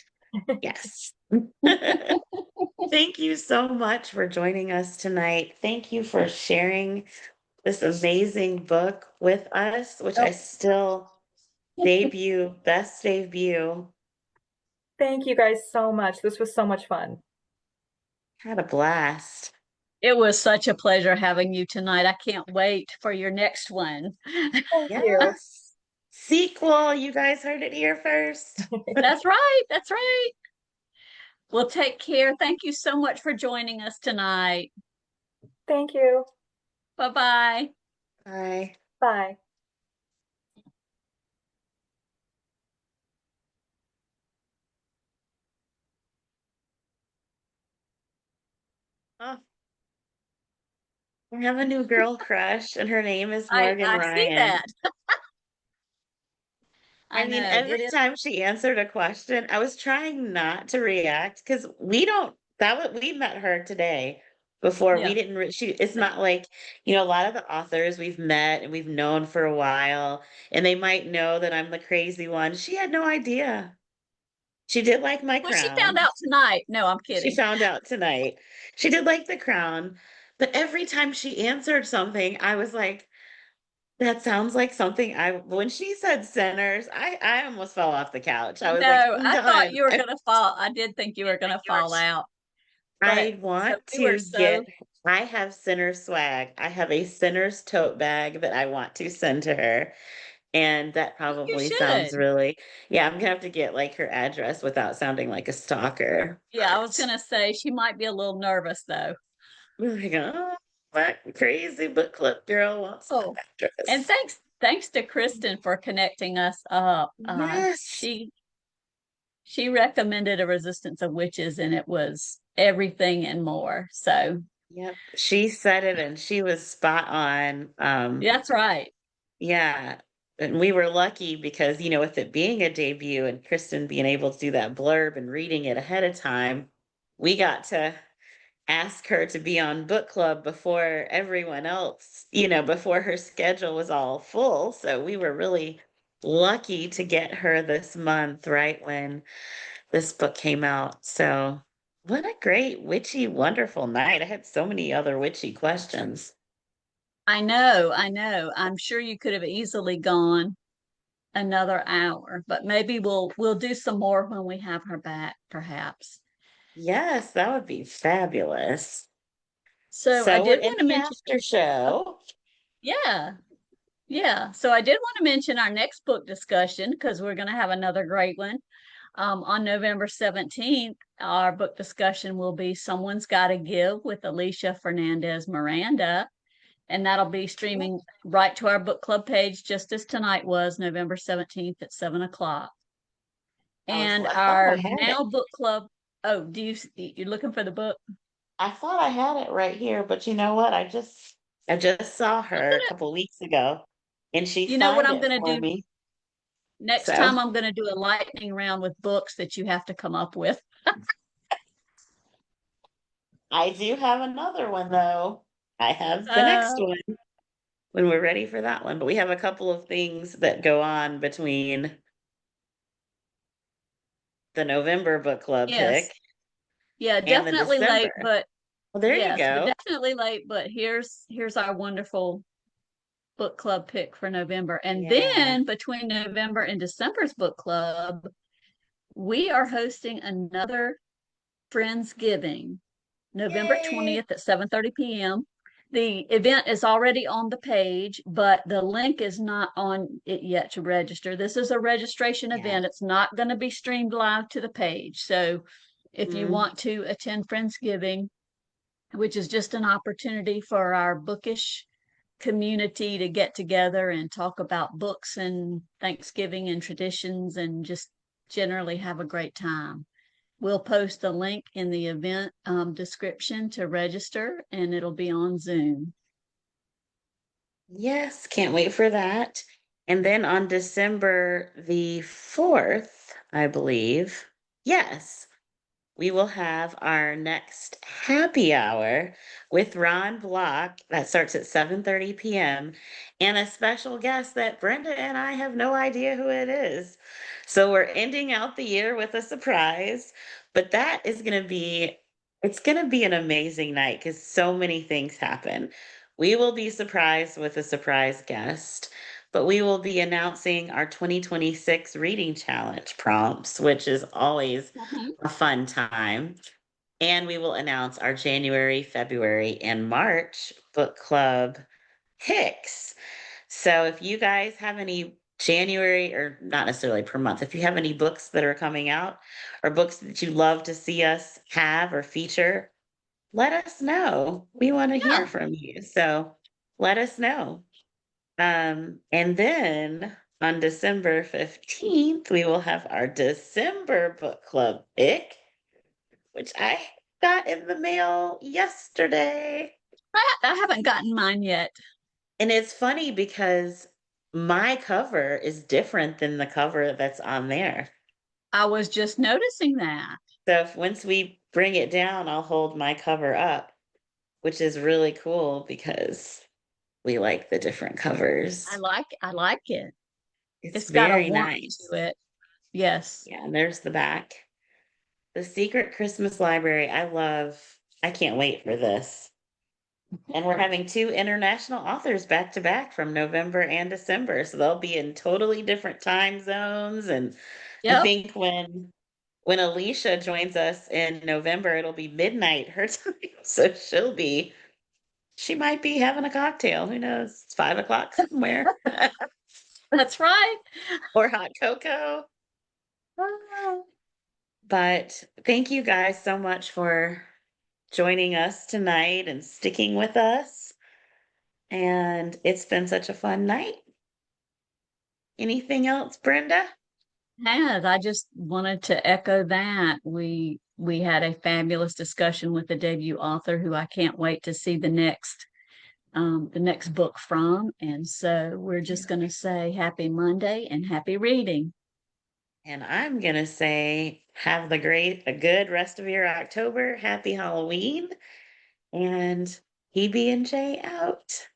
Yes. Thank you so much for joining us tonight. Thank you for sharing this amazing book with us, which I Oh, still best debut. Thank you guys so much. This was so much fun. Had a blast. it was such a pleasure having you tonight. I can't wait for your next one. Thank you. Yes. Sequel, you guys heard it here first. That's right. That's right. Well, take care. Thank you so much for joining us tonight. Thank you. Bye bye. Bye. Bye. Oh, I have a new girl crush, and her name is Morgan I see Ryan. that. I I mean, know every it is. time she answered a question, I was trying not to react because we don't, we met her today before. We Yeah. didn't, it's not like, a lot of the authors we've met and we've known for a while, and they might know that I'm the crazy one. She had no idea. She did like my Well, she found crown. out tonight. No, I'm She kidding. found out tonight. She did like the crown, but every time she answered something, I was like, that sounds like something when she said sinners, I almost fell off the couch. I was like, No, I'm I thought done. you were gonna fall. I did think you were gonna fall out, but I so want we were to so. I have sinner swag. I have a sinner's tote bag that I want to send to her. And that You probably sounds should. really, yeah, I'm gonna have to get like her address without sounding like a stalker. Yeah, I was gonna say she might be a little nervous though. But like, oh. What crazy book club girl wants to come Oh, after and us? thanks to Kristen for connecting us up. Yes. She recommended A Resistance of Witches, and it was everything and more. So Yep. She said it and she was spot on. that's right. Yeah. And we were lucky because, with it being a debut and Kristen being able to do that blurb and reading it ahead of time, we got to ask her to be on book club before everyone else, before her schedule was all full. So we were really lucky to get her this month, right when this book came out. So what a great, witchy, wonderful night. I had so many other witchy questions. I know, I know. I'm sure you could have easily gone another hour, but maybe we'll do some more when we have her back, perhaps. Yes, that would be fabulous. So I So we're did in want to the mention, after oh, show. yeah, yeah. So I did want to mention our next book discussion because we're going to have another great one. On November 17th, our book discussion will be Someone's Gotta Give with Alicia Fernandez Miranda. And that'll be streaming right to our book club page, just as tonight was, November 17th at 7 o'clock. And I thought I our had it. now book club. Oh, you're looking for the book? I thought I had it right here, but you know what? I just saw I'm her a gonna, couple weeks ago and she you know what signed I'm it gonna for do me. next So time? I'm gonna do a lightning round with books that you have to come up with. I do have another one though. I have the next Uh, one when we're ready for that one. But we have a couple of things that go on between the November book club yes, pick yeah, and the definitely late, December. but Well, there you yes, but go. definitely late. But here's our wonderful book club pick for November, and Yeah. then between November and December's book club, we are hosting another Friendsgiving, November Yay. 20th at 7:30 p.m. The event is already on the page, but the link is not on it yet to register. This is a registration Yeah. event. It's not going to be streamed live to the page. So if you Mm. want to attend Friendsgiving, which is just an opportunity for our bookish community to get together and talk about books and Thanksgiving and traditions and just generally have a great time. We'll post a link in the event description to register, and it'll be on Zoom. Yes, can't wait for that. And then on December the 4th, I believe. Yes, we will have our next happy hour with Ron Block. That starts at 7:30 p.m. and a special guest that Brenda and I have no idea who it is. So we're ending out the year with a surprise, but that is going to be it's going to be an amazing night cuz so many things happen. We will be surprised with a surprise guest, but we will be announcing our 2026 reading challenge prompts, which is always Mhm. a fun time. And we will announce our January, February, and March book club picks. So if you guys have any January, or not necessarily per month, if you have any books that are coming out or books that you love to see us have or feature, let us know. We want to hear Yeah. from you. So let us know. And then on December 15th, we will have our December book club pick, which I got in the mail yesterday. I haven't gotten mine yet. And it's funny because my cover is different than the cover that's on there. I was just noticing that. So once we bring it down, I'll hold my cover up, which is really cool because we like the different covers. I like it. It's It's got a very warmth nice. to it. Yes. Yeah, and there's the back. The Secret Christmas Library. I can't wait for this. And we're having two international authors back to back from November and December. So they'll be in totally different time zones. And I Yep. think when Alicia joins us in November, it'll be midnight her time. So she might be having a cocktail. Who knows? It's 5 o'clock somewhere. That's right. Or hot cocoa. Ah, But thank you guys so much for joining us tonight and sticking with us. and it's been such a fun night. Anything else, Brenda? Has. I just wanted to echo that. We had a fabulous discussion with the debut author who I can't wait to see the next book from. And so we're just going to say happy Monday and happy reading. And I'm gonna say have a good rest of your October. Happy Halloween, and PB and J out.